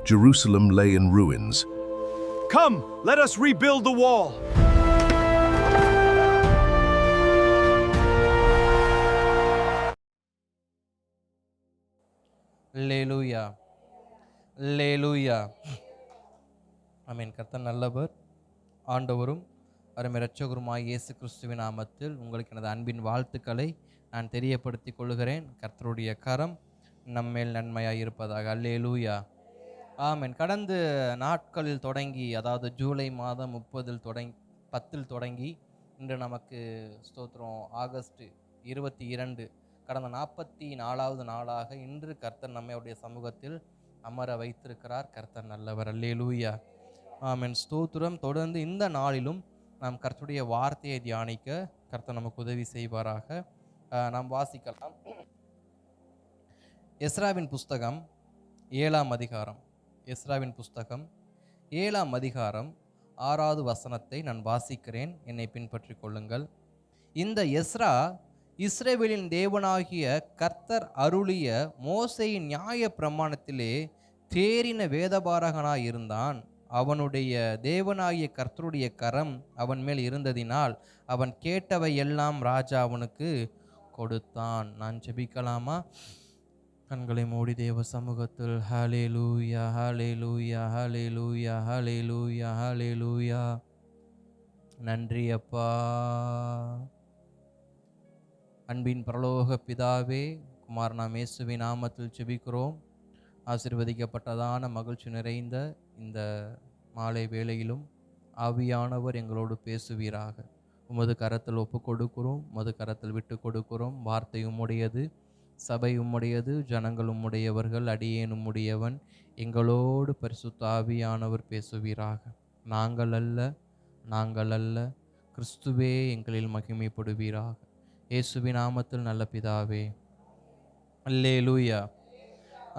Jerusalem lay in ruins. Come, let us rebuild the wall. அல்லேலூயா, அல்லேலூயா. ஆமென். கர்த்தர் நல்லவர். ஆண்டவரும் அருமை இரட்சகருமாய் இயேசு கிறிஸ்துவின் நாமத்தில் உங்களுக்கு எனது அன்பின் வாழ்த்துக்களை நான் தெரியப்படுத்திக் கொள்கிறேன். கர்த்தருடைய கரம் நம்மேல் நன்மையாக இருப்பதாக. அல்லேலூயா, ஆமென். கடந்த நாட்களில் தொடங்கி, அதாவது ஜூலை மாதம் 10 தொடங்கி இன்று நமக்கு ஸ்தோத்திரம் ஆகஸ்ட் 22, கடந்த 44வது நாளாக இன்று கர்த்தர் நம்மை அவருடைய சமூகத்தில் அமர வைத்திருக்கிறார். கர்த்தர் நல்லவர். அல்லேலூயா, ஆமென். ஸ்தோத்திரம். தொடர்ந்து இந்த நாளிலும் நாம் கர்த்தருடைய வார்த்தையை தியானிக்க கர்த்தர் நமக்கு உதவி செய்வாராக. நாம் வாசிக்கலாம். எஸ்ராவின் புஸ்தகம் 7ஆம் அதிகாரம். எஸ்ராவின் புஸ்தகம் 7ஆம் அதிகாரம் 6வது வசனத்தை நான் வாசிக்கிறேன். என்னை பின்பற்றிக் கொள்ளுங்கள். இந்த எஸ்ரா இஸ்ரவேலின் தேவனாகிய கர்த்தர் அருளிய மோசேயின் நியாய பிரமாணத்திலே தேறின வேதபாரகனாய் இருந்தான். அவனுடைய தேவனாகிய கர்த்தருடைய கரம் அவன் மேல் இருந்ததினால் அவன் கேட்டவை எல்லாம் ராஜா அவனுக்கு கொடுத்தான். நான் ஜெபிக்கலாமா? கண்களை மூடி தேவ சமூகத்தில் ஹல்லேலூயா, ஹல்லேலூயா, ஹல்லேலூயா, ஹல்லேலூயா, ஹல்லேலூயா. நன்றி அப்பா. அன்பின் பரலோக பிதாவே, குமாரனாம் இயேசுவின் நாமத்தில் ஜெபிக்கிறோம். ஆசீர்வதிக்கப்பட்டதான மகிழ்ச்சி நிறைந்த இந்த மாலை வேளையிலும் ஆவியானவர் எங்களோடு பேசுவீராக. உமது கரத்தில் ஒப்பு கொடுக்கிறோம், உமது கரத்தில் விட்டு கொடுக்கிறோம். வார்த்தை உம்முடையது, சபை உம்முடையது, ஜனங்கள் உம்முடையவர்கள், அடியேன் உம்முடையவன். எங்களோடு பரிசுத்த ஆவியானவர் பேசுவீராக. நாங்கள் அல்ல, நாங்கள் அல்ல, கிறிஸ்துவே எங்களில் மகிமைப்படுவீராக. இயேசுவின் நாமத்தில் நல்ல பிதாவே, அல்லேலூயா,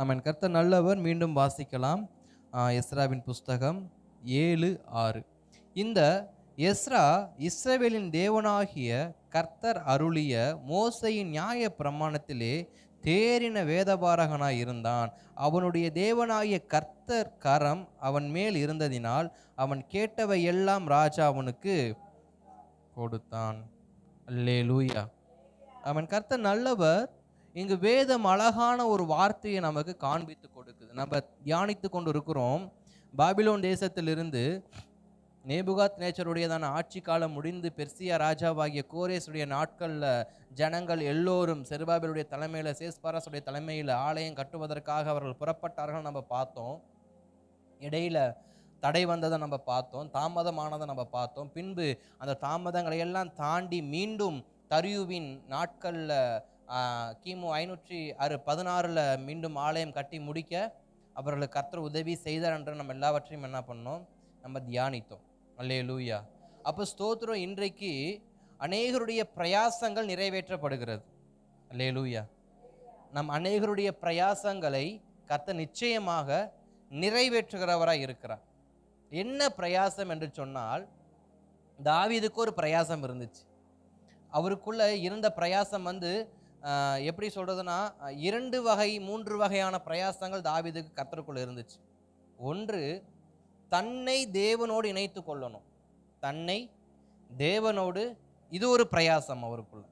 ஆமென். கர்த்தர் நல்லவர். மீண்டும் வாசிக்கலாம். எஸ்ராவின் புஸ்தகம் 7:6. இந்த எஸ்ரா இஸ்ரவேலின் தேவனாகிய கர்த்தர் அருளிய மோசேயின் நியாய பிரமாணத்திலே தேறின வேதபாரகனாய் இருந்தான். அவனுடைய தேவனாகிய கர்த்தர் கரம் அவன் மேல் இருந்ததினால் அவன் கேட்டவை எல்லாம் ராஜா அவனுக்கு கொடுத்தான். அல்லேலூயா, அவன். கர்த்தர் நல்லவர். இங்கு வேதம் அழகான ஒரு வார்த்தையை நமக்கு காண்பித்து கொடுக்குது. நம்ம தியானித்து கொண்டு இருக்கிறோம். பாபிலோன் தேசத்திலிருந்து நேபுகாத் நேச்சருடையதான ஆட்சி காலம் முடிந்து பெர்சியா ராஜாவாகிய கோரேசுடைய நாட்களில் ஜனங்கள் எல்லோரும் செருபாபேலுடைய தலைமையில், சேஸ்பாராசுடைய தலைமையில் ஆலயம் கட்டுவதற்காக அவர்கள் புறப்பட்டார்கள். நம்ம பார்த்தோம். இடையில தடை வந்ததை நம்ம பார்த்தோம், தாமதமானதை நம்ம பார்த்தோம். பின்பு அந்த தாமதங்களை எல்லாம் தாண்டி மீண்டும் தரியுவின் நாட்களில் கிமு 516 மீண்டும் ஆலயம் கட்டி முடிக்க அவர்களுக்கு கர்த்தர் உதவி செய்தார் என்று நம்ம எல்லாவற்றையும் என்ன பண்ணோம்? நம்ம தியானித்தோம். அல்லேலூயா. அப்போ ஸ்தோத்திரம். இன்றைக்கு அநேகருடைய பிரயாசங்கள் நிறைவேற்றப்படுகிறது. அல்லேலூயா. நம் அநேகருடைய பிரயாசங்களை கர்த்தர் நிச்சயமாக நிறைவேற்றுகிறவராய் இருக்கிறார். என்ன பிரயாசம் என்று சொன்னால், தாவீதுக்கு ஒரு பிரயாசம் இருந்துச்சு. அவருக்குள்ள இருந்த பிரயாசம் எப்படி சொல்றதுன்னா, 2 வகை 3 வகையான பிரயாசங்கள் தாவீதுக்கு கர்த்தருக்குள்ள இருந்துச்சு. ஒன்று, தன்னை தேவனோடு இணைத்து கொள்ளணும். தன்னை தேவனோடு, இது ஒரு பிரயாசம் அவருக்குள்ள.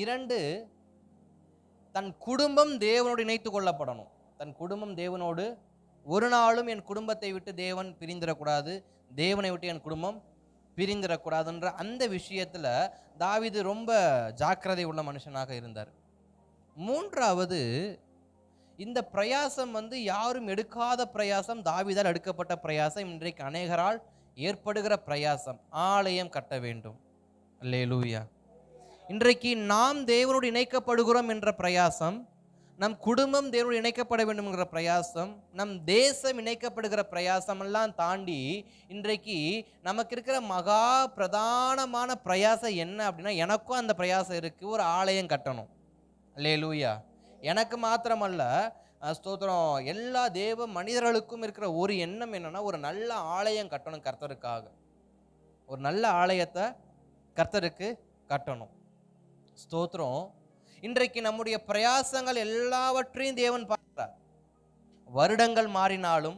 2, தன் குடும்பம் தேவனோடு இணைத்து கொள்ளப்படணும். தன் குடும்பம் தேவனோடு, ஒரு நாளும் என் குடும்பத்தை விட்டு தேவன் பிரிந்திடக்கூடாது, தேவனை விட்டு என் குடும்பம் பிரிந்திடக்கூடாதுன்ற அந்த விஷயத்துல தாவீது ரொம்ப ஜாக்கிரதை உள்ள மனுஷனாக இருந்தார். 3வது, இந்த பிரயாசம் யாரும் எடுக்காத பிரயாசம், தாவீதால் எடுக்கப்பட்ட பிரயாசம், இன்றைக்கு அநேகரால் ஏற்படுகிற பிரயாசம். ஆலயம் கட்ட வேண்டும். அல்லேலூயா. இன்றைக்கு நாம் தேவனோடு இணைக்கப்படுகிறோம் என்ற பிரயாசம், நம் குடும்பம் தேவனோடு இணைக்கப்பட வேண்டும் என்கிற பிரயாசம், நம் தேசம் இணைக்கப்படுகிற பிரயாசம் எல்லாம் தாண்டி இன்றைக்கு நமக்கு இருக்கிற மகா பிரதானமான பிரயாசம் என்ன அப்படின்னா, எனக்கும் அந்த பிரயாசம் இருக்கு, ஒரு ஆலயம் கட்டணும். அல்லேலூயா. எனக்கு மாத்திரமல்ல, ஸ்தோத்திரம், எல்லா தேவ மனிதர்களுக்கும் இருக்கிற ஒரு எண்ணம் என்னன்னா, ஒரு நல்ல ஆலயம் கட்டணும் கர்த்தருக்காக. ஒரு நல்ல ஆலயத்தை கர்த்தருக்கு கட்டணும். ஸ்தோத்திரம். இன்றைக்கு நம்முடைய பிரயாசங்கள் எல்லாவற்றையும் தேவன் பார்க்கிறார். வருடங்கள் மாறினாலும்,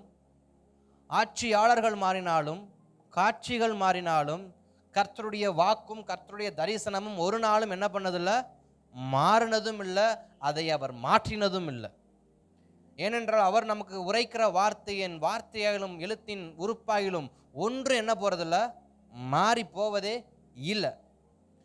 ஆட்சியாளர்கள் மாறினாலும், காட்சிகள் மாறினாலும், கர்த்தருடைய வாக்கும் கர்த்தருடைய தரிசனமும் ஒரு நாளும் என்ன பண்ணதில்லை, மாறினதும் இல்லை, அதை அவர் மாற்றினதும் இல்லை. ஏனென்றால் அவர் நமக்கு உரைக்கிற வார்த்தையின் வார்த்தையாயிலும் எழுத்தின் உறுப்பாயிலும் ஒன்று என்ன போறதில்ல, மாறி போவதே இல்லை.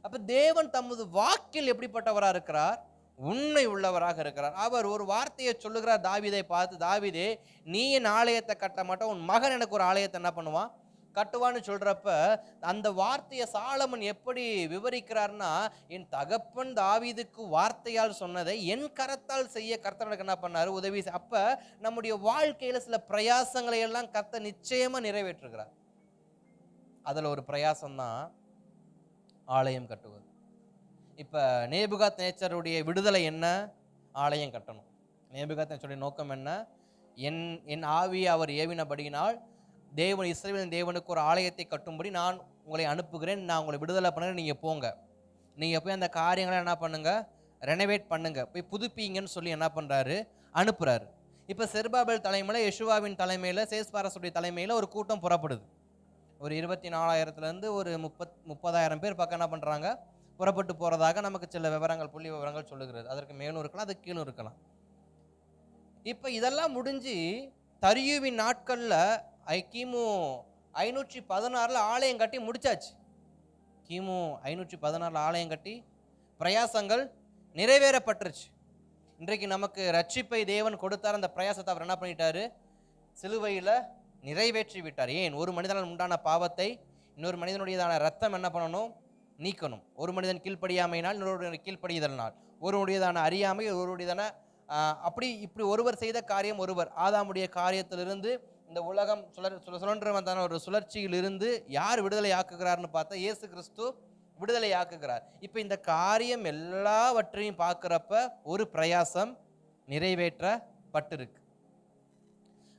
அப்ப தேவன் தமது வாக்கில் எப்படிப்பட்டவராக இருக்கிறார், உண்மை உள்ளவராக இருக்கிறார். அவர் ஒரு வார்த்தையை சொல்லுகிறார் தாவீதை பார்த்து, தாவீதே நீ என் ஆலயத்தை கட்ட மாட்டேன், உன் மகன் எனக்கு ஒரு ஆலயத்தை என்ன பண்ணுவான், கட்டுவான்னு சொல்றப்ப அந்த வார்த்தையை சாலமன் எப்படி விவரிக்கிறார்னா, என் தகப்பன் தாவீதுக்கு வார்த்தையால் சொன்னதை என் கரத்தால் செய்ய கர்த்தருக்கு என்ன பண்ணாரு, உதவி. அப்ப நம்முடைய வாழ்க்கையில சில பிரயாசங்களை எல்லாம் கர்த்தர் நிச்சயமா நிறைவேற்றுகிறார். அதுல ஒரு பிரயாசம் தான் ஆலயம் கட்டுவது. இப்ப நேபுகாத் நேச்சருடைய விடுதலை என்ன, ஆலயம் கட்டணும். நேபுகாத் நேச்சருடைய நோக்கம் என்ன, என் ஆவியை அவர் ஏவினபடியினால் தேவன் இஸ்ரவேலின் தேவனுக்கு ஒரு ஆலயத்தை கட்டும்படி நான் உங்களை அனுப்புகிறேன், நான் உங்களை விடுதலை பண்ணுறேன், நீங்கள் போங்க, நீங்கள் போய் அந்த காரியங்களை என்ன பண்ணுங்க, ரெனோவேட் பண்ணுங்க, போய் புதுப்பிங்கன்னு சொல்லி என்ன பண்ணுறாரு, அனுப்புகிறாரு. இப்போ செருபாபேல் தலைமையில், யெஷுவாவின் தலைமையில், சேஸ்பாரசுடைய தலைமையில் ஒரு கூட்டம் புறப்படுது. ஒரு 24,000 ஒரு 30,000 பேர் பக்கம் என்ன பண்ணுறாங்க, புறப்பட்டு போகிறதாக நமக்கு சில விவரங்கள், புள்ளி விவரங்கள் சொல்லுகிறது. அதற்கு மேலும் இருக்கலாம், அதுக்கு கீழும் இருக்கலாம். இப்போ இதெல்லாம் முடிஞ்சு தரியுவின் நாட்களில் கிமு 516 ஆலயம் கட்டி முடிச்சாச்சு. கிமு 516 ஆலயம் கட்டி பிரயாசங்கள் நிறைவேறப்பட்டுருச்சு. இன்றைக்கு நமக்கு ரட்சிப்பை தேவன் கொடுத்தார். அந்த பிரயாசத்தை அவர் என்ன பண்ணிட்டாரு, சிலுவையில் நிறைவேற்றி விட்டார். ஏன், ஒரு மனிதனால் உண்டான பாவத்தை இன்னொரு மனிதனுடையதான ரத்தம் என்ன பண்ணணும், நீக்கணும். ஒரு மனிதன் கீழ்ப்படியாமையினால் இன்னொரு கீழ்ப்படிதல்னால், ஒருவருடையதான அறியாமை ஒருவருடையதான அப்படி இப்படி ஒருவர் செய்த காரியம், ஒருவர் ஆதாமுடைய காரியத்திலிருந்து இந்த உலகம் சுழன்று வந்தான ஒரு சுழற்சியிலிருந்து யார் விடுதலை ஆக்குகிறார்னு பார்த்தா இயேசு கிறிஸ்து விடுதலை ஆக்குகிறார். இப்போ இந்த காரியம் எல்லாவற்றையும் பார்க்குறப்ப ஒரு பிரயாசம் நிறைவேற்றப்பட்டிருக்கு.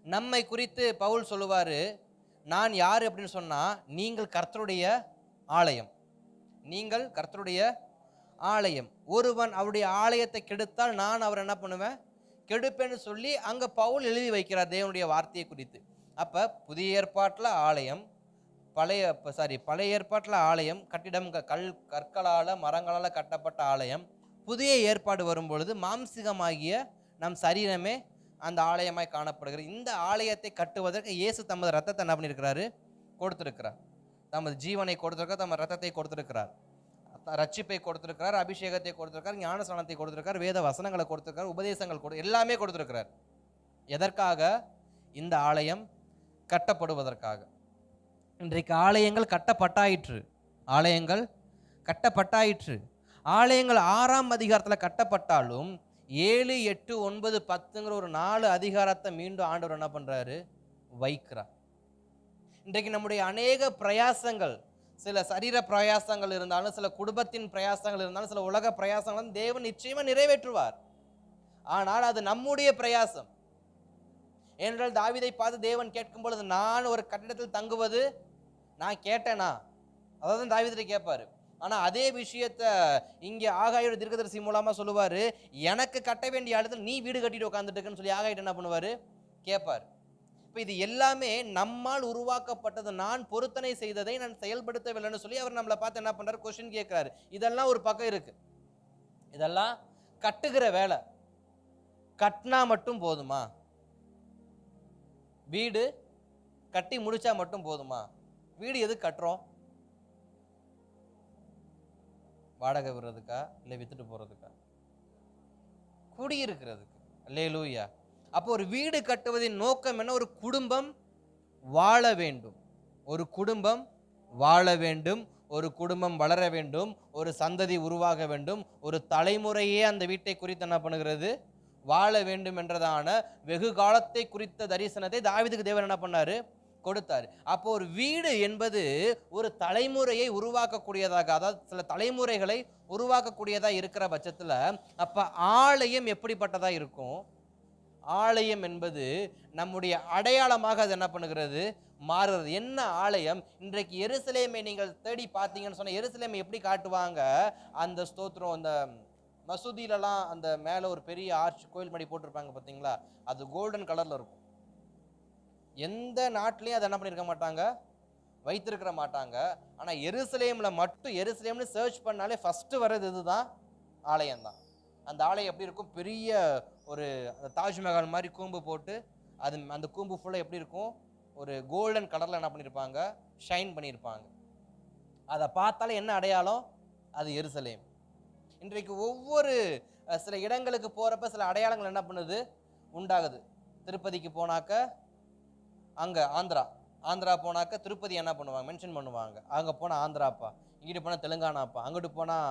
நம்மை குறித்து பவுல் சொல்லுவார், நான் யார் அப்படின்னு சொன்னால், நீங்கள் கர்த்தருடைய ஆலயம், நீங்கள் கர்த்தருடைய ஆலயம். ஒருவன் அவருடைய ஆலயத்தை கெடுத்தால் நான் அவர் என்ன பண்ணுவேன், கெடுப்பேன்னு சொல்லி அங்கே பவுல் எழுதி வைக்கிறார் தேவனுடைய வார்த்தையை குறித்து. அப்போ புதிய ஏற்பாட்டில் ஆலயம், பழைய ஏற்பாட்டில் ஆலயம், கட்டிடம் கற்களால் மரங்களால் கட்டப்பட்ட ஆலயம். புதிய ஏற்பாடு வரும்பொழுது மாம்சிகமாகிய நம் சரீரமே அந்த ஆலயமாய் காணப்படுகிறது. இந்த ஆலயத்தை கட்டுவதற்கு இயேசு தமது ரத்தத்தை என்ன பண்ணியிருக்கிறாரு, கொடுத்திருக்கிறார். தமது ஜீவனை கொடுத்திருக்கிறார், தமது ரத்தத்தை கொடுத்திருக்கிறார், ரட்சிப்பை கொடுத்திருக்கிறார், அபிஷேகத்தை கொடுத்திருக்கிறார், ஞானஸ்நானத்தை கொடுத்திருக்கிறார், வேத வசனங்களை கொடுத்திருக்கிறார், உபதேசங்கள் எல்லாமே கொடுத்திருக்கிறார். எதற்காக, இந்த ஆலயம் கட்டப்படுவதற்காக. இன்றைக்கு ஆலயங்கள் கட்டப்பட்டாயிற்று, ஆலயங்கள் கட்டப்பட்டாயிற்று. ஆலயங்கள் 6ஆம் அதிகாரத்தில் கட்டப்பட்டாலும் 7, 8, 9, 10ங்கிற ஒரு 4 அதிகாரத்தை மீண்டும் ஆண்டவர் என்ன பண்றாரு, வைக்கிறார். இன்றைக்கு நம்முடைய அநேக பிரயாசங்கள், சில சரீர பிரயாசங்கள் இருந்தாலும், சில குடும்பத்தின் பிரயாசங்கள் இருந்தாலும், சில உலக பிரயாசங்களும் தேவன் நிச்சயமா நிறைவேற்றுவார். ஆனால் அது நம்முடைய பிரயாசம். ஏனென்றால் தாவீதை பார்த்து தேவன் கேட்கும் பொழுது, நான் ஒரு கட்டிடத்தில் தங்குவது நான் கேட்டேனா, அதாவது தாவீதை கேட்பாரு. ஆனா அதே விஷயத்த இங்க ஆகாயோட தீர்க்கதரிசி மூலமா சொல்லுவாரு, எனக்கு கட்ட வேண்டிய இடத்துல நீ வீடு கட்டிட்டு உட்காந்துட்டுன்னு சொல்லி ஆகாயிட்ட என்ன பண்ணுவாரு, கேட்பாரு. இப்போ இது எல்லாமே நம்மால் உருவாக்கப்பட்டது, நான் பொருத்தனை செய்ததை நான் செயல்படுத்தவில்லைன்னு சொல்லி அவர் நம்மளை பார்த்து என்ன பண்றாரு, கொஸ்டின் கேட்கிறாரு. இதெல்லாம் ஒரு பக்கம் இருக்கு. இதெல்லாம் கட்டுகிற வேலை. கட்டினா மட்டும் போதுமா, வீடு கட்டி முடிச்சா மட்டும் போதுமா? வீடு எது கட்டுறோம், வாடகை விடுறதுக்கா, இல்லை வித்துட்டு போறதுக்கா? குடியிருக்கிறதுக்கு. அல்லேலூயா. அப்போ ஒரு வீடு கட்டுவதின் நோக்கம் என்ன, ஒரு குடும்பம் வாழ வேண்டும், ஒரு குடும்பம் வாழ வேண்டும், ஒரு குடும்பம் வளர வேண்டும், ஒரு சந்ததி உருவாக வேண்டும், ஒரு தலைமுறையே அந்த வீட்டை குறித்து என்ன பண்ணுகிறது, வாழ வேண்டும் என்றதான வெகு காலத்தை குறித்த தரிசனத்தை தாவீதுக்கு தேவன் என்ன பண்ணாரு, கொடுத்தாரு. அப்போ ஒரு வீடு என்பது ஒரு தலைமுறையை உருவாக்கக்கூடியதாக, அதாவது சில தலைமுறைகளை உருவாக்கக்கூடியதா இருக்கிற பட்சத்துல, அப்ப ஆலயம் எப்படிப்பட்டதா இருக்கும்? ஆலயம் என்பது நம்முடைய அடையாளமாக அது என்ன பண்ணுகிறது, மாறுகிறது. என்ன ஆலயம்? இன்றைக்கு எருசலேமை நீங்கள் தேடி பார்த்தீங்கன்னு சொன்ன, எருசலேமை எப்படி காட்டுவாங்க, அந்த ஸ்தோத்திரம், அந்த மசூதியிலலாம் அந்த மேலே ஒரு பெரிய ஆர்ச் கோயில் மடி போட்டிருப்பாங்க பார்த்தீங்களா, அது கோல்டன் கலரில் இருக்கும். எந்த நாட்டிலையும் அதை என்ன பண்ணியிருக்க மாட்டாங்க, வைத்திருக்கிற மாட்டாங்க. ஆனால் எருசலேமில் மட்டும், எருசலேம்னு சர்ச் பண்ணாலே ஃபஸ்ட்டு வர்றது இதுதான், ஆலயம்தான். அந்த ஆலயம் எப்படி இருக்கும், பெரிய ஒரு தாஜ்மஹால் மாதிரி கூம்பு போட்டு, அது அந்த கூம்பு ஃபுல்லாக எப்படி இருக்கும், ஒரு கோல்டன் கலரில் என்ன பண்ணியிருப்பாங்க, ஷைன் பண்ணியிருப்பாங்க. அதை பார்த்தாலே என்ன அடையாளம், அது எருசலேம். இன்றைக்கு ஒவ்வொரு சில இடங்களுக்கு போகிறப்ப சில அடையாளங்கள் என்ன பண்ணுது, உண்டாகுது. திருப்பதிக்கு போனாக்க அங்கே ஆந்திரா போனாக்க திருப்பதி என்ன பண்ணுவாங்க, மென்ஷன் பண்ணுவாங்க. அங்கே போனால் ஆந்திராப்பா, இங்கிட்டு போனால் தெலுங்கானாப்பா, அங்கிட்டு போனால்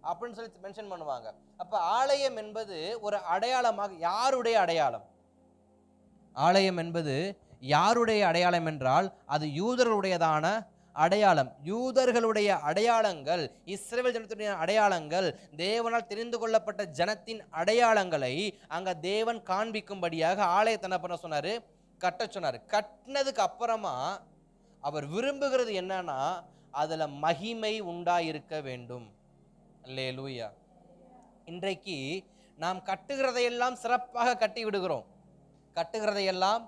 அப்படின்னு சொல்லி மென்ஷன் பண்ணுவாங்க. அப்போ ஆலயம் என்பது ஒரு அடையாளமாக, யாருடைய அடையாளம்? ஆலயம் என்பது யாருடைய அடையாளம் என்றால் அது யூதர்களுடையதான அடையாளம். யூதர்களுடைய அடையாளங்கள், இஸ்ரவேல் ஜனத்துடைய அடையாளங்கள், தேவனால் தெரிந்து கொள்ளப்பட்ட ஜனத்தின் அடையாளங்களை அங்க தேவன் காண்பிக்கும்படியாக ஆலயத்தை என்ன பண்ண சொன்னாரு, கட்ட சொன்னாரு. கட்டினதுக்கு அப்புறமா அவர் விரும்புகிறது என்னன்னா, அதுல மகிமை உண்டாயிருக்க வேண்டும். அல்லேலூயா. இன்றைக்கு நாம் கட்டுகிறதையெல்லாம் சிறப்பாக கட்டி விடுகிறோம், கட்டுகிறதையெல்லாம்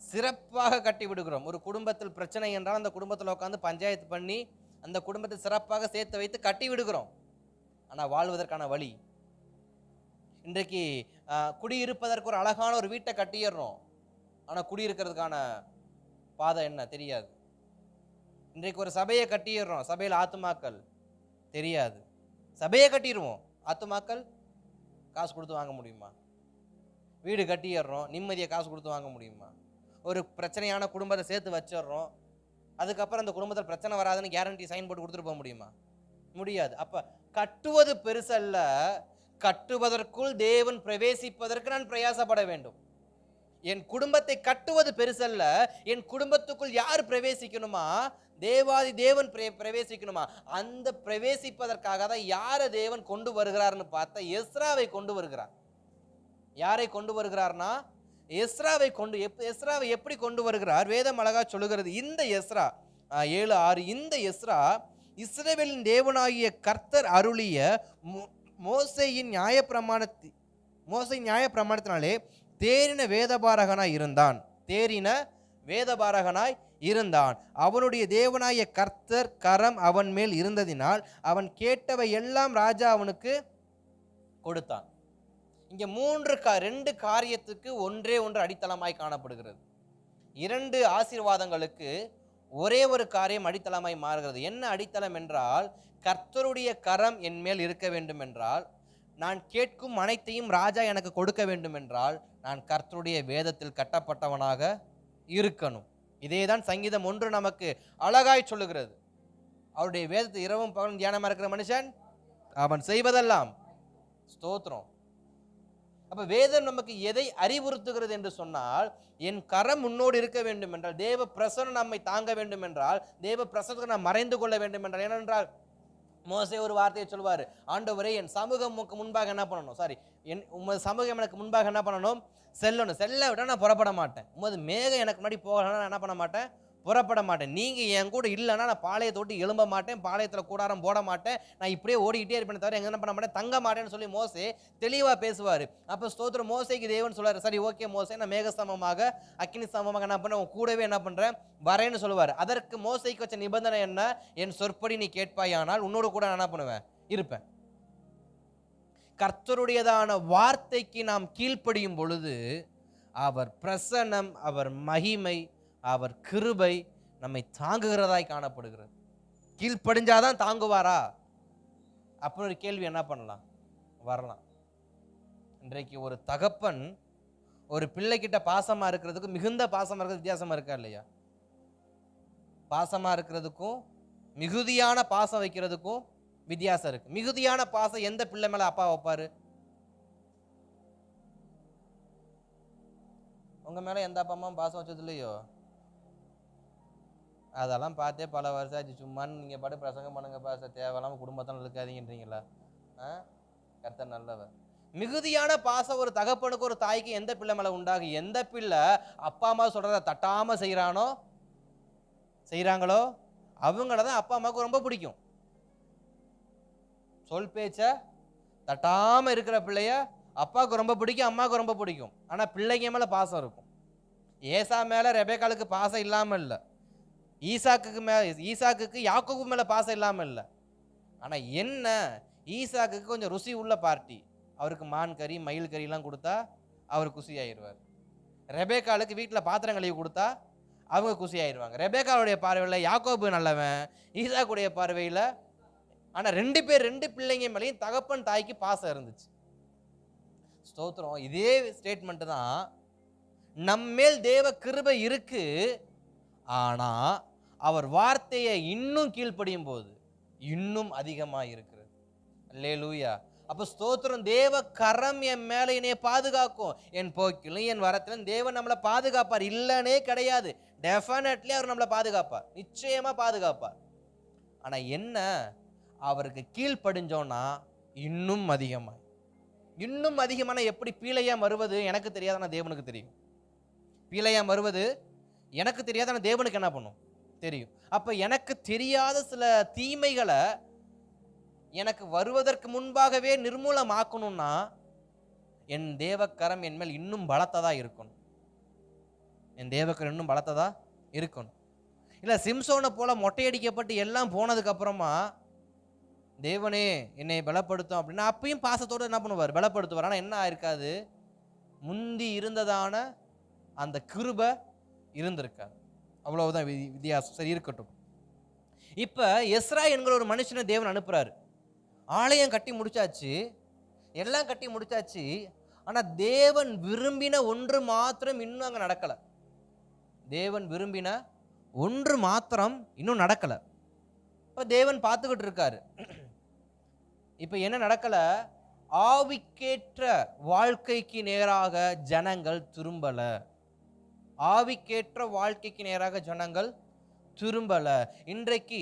சிறப்பாக கட்டி விடுகிறோம். ஒரு குடும்பத்தில் பிரச்சனை என்றால் அந்த குடும்பத்தில் உட்காந்து பஞ்சாயத்து பண்ணி அந்த குடும்பத்தை சிறப்பாக சேர்த்து வைத்து கட்டி விடுகிறோம். ஆனால் வாழ்வதற்கான வழி, இன்றைக்கு குடியிருப்பதற்கு ஒரு அழகான ஒரு வீட்டை கட்டிடுறோம், ஆனால் குடியிருக்கிறதுக்கான பாதை என்ன தெரியாது. இன்றைக்கு ஒரு சபையை கட்டிடுறோம், சபையில் ஆத்துமாக்கள் தெரியாது. சபையை கட்டிடுவோம், ஆத்துமாக்கள் காசு கொடுத்து வாங்க முடியுமா? வீடு கட்டிடுறோம், நிம்மதியை காசு கொடுத்து வாங்க முடியுமா? ஒரு பிரச்சனையான குடும்பத்தை சேர்த்து வச்சிடுறோம், அதுக்கப்புறம் அந்த குடும்பத்தில் பிரச்சனை வராதுன்னு கேரண்டி சைன் போட்டு கொடுத்துட்டு போக முடியுமா? முடியாது. அப்ப கட்டுவது பெருசல்ல, கட்டுவதற்குள் தேவன் பிரவேசிப்பதற்கு நான் பிரயாசப்பட வேண்டும். என் குடும்பத்தை கட்டுவது பெருசல்ல, என் குடும்பத்துக்குள் யார் பிரவேசிக்கணுமா? தேவாதி தேவன் பிரவேசிக்கணுமா? அந்த பிரவேசிப்பதற்காக தான் யாரை தேவன் கொண்டு வருகிறார்னு பார்த்தா எஸ்ராவை கொண்டு வருகிறார். யாரை கொண்டு வருகிறார்னா எஸ்ராவை எஸ்ராவை எப்படி கொண்டு வருகிறார்? வேதம் அழகா சொல்லுகிறது. இந்த எஸ்ரா 7:6, இந்த எஸ்ரா இஸ்ரவேலின் தேவனாகிய கர்த்தர் அருளிய மோசேயின் நியாயப்பிரமாணத்தினாலே தேறின வேதபாரகனாய் இருந்தான். அவனுடைய தேவனாகிய கர்த்தர் கரம் அவன் மேல் இருந்ததினால் அவன் கேட்டவை எல்லாம் ராஜா அவனுக்கு கொடுத்தான். இங்க 2 காரியத்துக்கு ஒன்றே ஒன்று அடித்தளமாய் காணப்படுகிறது. 2 ஆசீர்வாதங்களுக்கு ஒரே ஒரு காரியம் அடித்தளமாய் மாறுகிறது. என்ன அடித்தளம் என்றால், கர்த்தருடைய கரம் என் மேல் இருக்க வேண்டும் என்றால், நான் கேட்கும் அனைத்தையும் ராஜா எனக்கு கொடுக்க வேண்டும் என்றால், நான் கர்த்தருடைய வேதத்தில் கட்டப்பட்டவனாக இருக்கணும். இதேதான் சங்கீதம் 1 நமக்கு அழகாய் சொல்லுகிறது. அவருடைய வேதத்தை இரவும் பகலும் தியானமா இருக்கிற மனுஷன் அவன் செய்வதெல்லாம் ஸ்தோத்திரம். அப்ப வேதம் நமக்கு எதை அறிவுறுத்துகிறது என்று சொன்னால், என் கரம் முன்னோடு இருக்க வேண்டும் என்றால், தேவ பிரசன்னம் நம்மை தாங்க வேண்டும் என்றால், தேவ பிரசன்னத்துக்கு நாம் மறைந்து கொள்ள வேண்டும் என்றால், ஏனென்றால் மோசே ஒரு வார்த்தையை சொல்வார், ஆண்டவரே என் சமூகமுக்கு முன்பாக என்ன பண்ணணும், உமது சமூகம் எனக்கு முன்பாக என்ன பண்ணணும், செல்ல விட நான் புறப்பட மாட்டேன். உமது மேகம் எனக்கு முன்னாடி போகலன்னா நான் என்ன பண்ண மாட்டேன், புறப்பட மாட்டேன். நீங்கள் என் கூட இல்லைன்னா நான் பாளையத்தை விட்டு எழும்ப மாட்டேன், பாளையத்தில் கூடாரம் போட மாட்டேன், நான் இப்படியே ஓடிக்கிட்டே இருப்பேன் தவிர எங்கே என்ன பண்ண மாட்டேன், தங்க மாட்டேன்னு சொல்லி மோசே தெளிவாக பேசுவார். அப்போ ஸ்தோத்திரம், மோசேக்கு தேவன் சொல்வார், சரி ஓகே மோசே, நான் மேகஸ்தமமாக அக்கினி ஸ்தமமாக என்ன பண்ணேன், உன் கூடவே என்ன பண்ணுறேன் வரேன்னு சொல்லுவார். அதற்கு மோசைக்கு வச்ச நிபந்தனை என்ன, என் சொற்படி நீ கேட்பாயானால் உன்னோடு கூட நான் என்ன பண்ணுவேன், இருப்பேன். கர்த்தருடையதான வார்த்தைக்கு நாம் கீழ்ப்படியும் பொழுது அவர் பிரசன்னம், அவர் மகிமை, அவர் கிருபை நம்மை தாங்குகிறதாய் காணப்படுகிறது. கீழ்ப்படிஞ்சாதான் தாங்குவாரா அப்படின்னு ஒரு கேள்வி என்ன பண்ணலாம், வரலாம். இன்றைக்கு ஒரு தகப்பன் ஒரு பிள்ளைகிட்ட பாசமா இருக்கிறதுக்கு, மிகுந்த பாசமா இருக்கிறது வித்தியாசமா இருக்கா இல்லையா? பாசமா இருக்கிறதுக்கும் மிகுதியான பாசம் வைக்கிறதுக்கும் வித்தியாசம் இருக்கு. மிகுதியான பாசம் எந்த பிள்ளை மேல அப்பா வைப்பாரு? உங்க மேல எந்த அப்பா அம்மா பாசம் வச்சது இல்லையோ? அதெல்லாம் பார்த்தே பல வருஷம் ஆச்சு. சும்மான்னு நீங்க பாட்டு பிரசங்கம் பண்ணுங்க பாச, தேவையில்லாம குடும்பத்தான் இருக்காதீங்கன்றீங்களா? கர்த்தர் நல்லவர். மிகுதியான பாசம் ஒரு தகப்பனுக்கு ஒரு தாய்க்கு எந்த பிள்ளை மேல உண்டாகு? எந்த பிள்ளை அப்பா அம்மா சொல்றத தட்டாம செய்யறாங்களோ அவங்களதான் அப்பா அம்மாவுக்கு ரொம்ப பிடிக்கும். சொல் பேச்ச தட்டாம இருக்கிற பிள்ளைய அப்பாவுக்கு ரொம்ப பிடிக்கும், அம்மாவுக்கு ரொம்ப பிடிக்கும். ஆனா பிள்ளைங்க மேல பாசம் இருக்கும். ஏசா மேலே ரெபேக்காளுக்கு பாசம் இல்லாமல் இல்லை, ஈசாக்குக்கு யாக்கோபு மேலே பாசம் இல்லாமல் இல்லை. ஆனால் என்ன, ஈசாக்குக்கு கொஞ்சம் ருசி உள்ள பார்ட்டி. அவருக்கு மான் கறி மயில் கறிலாம் கொடுத்தா அவர் குசி ஆயிடுவார். ரெபேக்காளுக்கு வீட்டில் பாத்திரம் கழுவி கொடுத்தா அவங்க குசி ஆயிடுவாங்க. ரெபேக்காளுடைய பார்வையில் யாக்கோபு நல்லவன், ஈசாக்குடைய பார்வையில். ஆனால் ரெண்டு பிள்ளைங்க மேலேயும் தகப்பன் தாய்க்கு பாசம் இருந்துச்சு. ஸ்தோத்திரம். இதே ஸ்டேட்மெண்ட் தான், நம்மேல் தேவ கிருபை இருக்கு, ஆனா அவர் வார்த்தையை இன்னும் கீழ்ப்படியும் போது இன்னும் அதிகமாக இருக்கிறது. அல்லேலூயா. அப்போ ஸ்தோத்திரம். தேவ கரம் என் மேலே என்னைய பாதுகாக்கும், என் போக்கிலும் என் வரத்திலும் தேவன் நம்மளை பாதுகாப்பார். இல்லைன்னே கிடையாது. டெஃபினெட்லி அவர் நம்மளை பாதுகாப்பார், நிச்சயமா பாதுகாப்பார். ஆனா என்ன, அவருக்கு கீழ்ப்படிஞ்சோன்னா இன்னும் அதிகமான. எப்படி பீலையாம் வருவது எனக்கு தெரியாது, ஆனால் தேவனுக்கு தெரியும். பீலையாம் வருவது எனக்கு தெரியாது, ஆனால் தேவனுக்கு என்ன பண்ணும் தெரியும். அப்ப எனக்கு தெரியாத சில தீமைகளை எனக்கு வருவதற்கு முன்பாகவே நிர்மூலமாக்கணும்னா என் தேவக்கரம் என் மேல் இன்னும் பலத்ததா இருக்கணும். என் தேவக்கரம் இன்னும் பலத்ததா இருக்கணும். இல்லை சிம்சோனை போல மொட்டையடிக்கப்பட்டு எல்லாம் போனதுக்கு அப்புறமா தேவனே என்னை பலப்படுத்தும் அப்படின்னா அப்பயும் பாசத்தோடு என்ன பண்ணுவார், பலப்படுத்துவார். ஆனால் என்ன ஆயிருக்காது, முந்தி இருந்ததான அந்த கிருபை இருந்திருக்காது. அவ்வளவுதான் வித்தியாசம். சரி, இருக்கட்டும். இப்போ எஸ்ரா என்கிற ஒரு மனுஷனை தேவன் அனுப்புறாரு. ஆலயம் கட்டி முடிச்சாச்சு, எல்லாம் கட்டி முடிச்சாச்சு. ஆனால் தேவன் விரும்பின ஒன்று மாத்திரம் இன்னும் அங்கே நடக்கலை. தேவன் விரும்பின ஒன்று மாத்திரம் இன்னும் நடக்கலை. இப்போ தேவன் பார்த்துக்கிட்டு இருக்காரு. இப்போ என்ன நடக்கலை, ஆவிக்கேற்ற வாழ்க்கைக்கு நேராக ஜனங்கள் திரும்பலை. ஆவிக்கேற்ற வாழ்க்கைக்கு நேராக ஜனங்கள் திரும்பல. இன்றைக்கு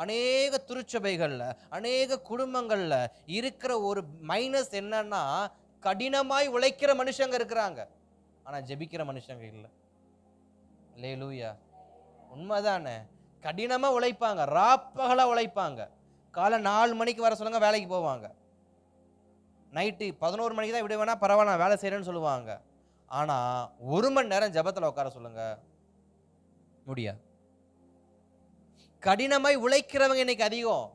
அநேக திருச்சபைகள்ல அநேக குடும்பங்கள்ல இருக்கிற ஒரு மைனஸ் என்னன்னா, கடினமாய் உழைக்கிற மனுஷங்க இருக்கிறாங்க, ஆனா ஜெபிக்கிற மனுஷங்க இல்லை. அல்லேலூயா. உண்மைதானே. கடினமா உழைப்பாங்க, ராப்பகலா உழைப்பாங்க. காலை 4 மணிக்கு வர சொல்லுங்க, வேலைக்கு போவாங்க. நைட்டு 11 மணிக்கு தான் விட வேணா பரவாயில்ல நான் வேலை செய்யறேன்னு சொல்லுவாங்க. ஆனா 1 மணி நேரம் ஜெபத்துல உட்கார சொல்லுங்க, முடியாது. கடினமாய் உழைக்கிறவங்க இன்னைக்கு அதிகம்,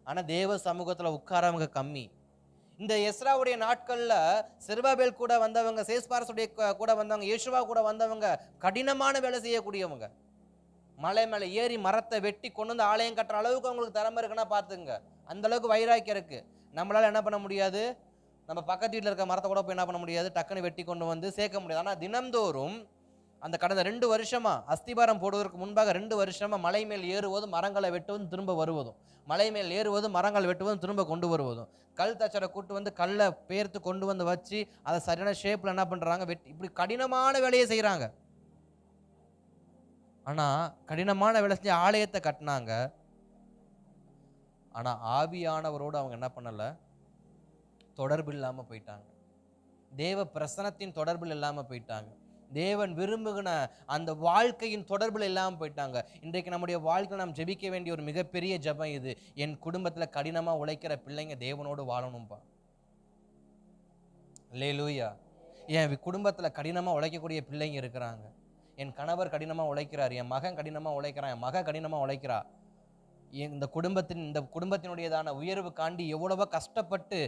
ஆனா தேவ சமூகத்துல உட்காரவங்க கம்மி. இந்த எஸ்ராவுடைய நாட்கள்ல செருபாபேல் கூட வந்தவங்க, சேஸ்பாரசுடைய கூட வந்தவங்க, யேசுவா கூட வந்தவங்க கடினமான வேலை செய்யக்கூடியவங்க. மலை மேலே ஏறி மரத்தை வெட்டி கொண்டு வந்து ஆலயம் கட்டுற அளவுக்கு அவங்களுக்கு திறமை இருக்குன்னா பார்த்துங்க. அந்த அளவுக்கு வைராக்கியம் இருக்கு. நம்மளால என்ன பண்ண முடியாது, நம்ம பக்கத்து வீட்டில் இருக்க மரத்தை கூட போய் என்ன பண்ண முடியாது, டக்குன்னு வெட்டி கொண்டு வந்து சேர்க்க முடியாது. ஆனால் தினம்தோறும் அந்த கடந்த 2 வருஷமா அஸ்திபாரம் போடுவதற்கு முன்பாக 2 வருஷமா மலை மேல் ஏறுவதும் மரங்களை வெட்டுவதும் திரும்ப வருவதும், மலை மேல் ஏறுவதும் மரங்கள் வெட்டுவதும் திரும்ப கொண்டு வருவதும், கல் தச்சரை கூட்டு வந்து கல்லை பேர்த்து கொண்டு வந்து வச்சு அதை சரியான ஷேப்ல என்ன பண்றாங்க, வெட்டி, இப்படி கடினமான வேலையை செய்யறாங்க. ஆனா கடினமான வேலை செஞ்சு ஆலயத்தை கட்டினாங்க. ஆனா ஆவியானவரோடு அவங்க என்ன பண்ணல, தொடர்பு இல்லாம போயிட்டாங்க. தேவ பிரசனத்தின் தொடர்பில் இல்லாம போயிட்டாங்க. தேவன் விரும்புகிற அந்த வாழ்க்கையின் தொடர்பில் இல்லாமல் போயிட்டாங்க. இன்றைக்கு நம்முடைய வாழ்க்கையில் நாம் ஜெபிக்க வேண்டிய ஒரு மிகப்பெரிய ஜெபம் இது. என் குடும்பத்தில் கடினமாக உழைக்கிற பிள்ளைங்க தேவனோடு வாழணும்பா. அல்லேலூயா. என் குடும்பத்தில் கடினமாக உழைக்கக்கூடிய பிள்ளைங்க இருக்கிறாங்க. என் கணவர் கடினமாக உழைக்கிறார், என் மகன் கடினமாக உழைக்கிறான், என் மகன் கடினமாக உழைக்கிறா. இந்த குடும்பத்தினுடையதான உயர்வு காண்டி எவ்வளவோ கஷ்டப்பட்டு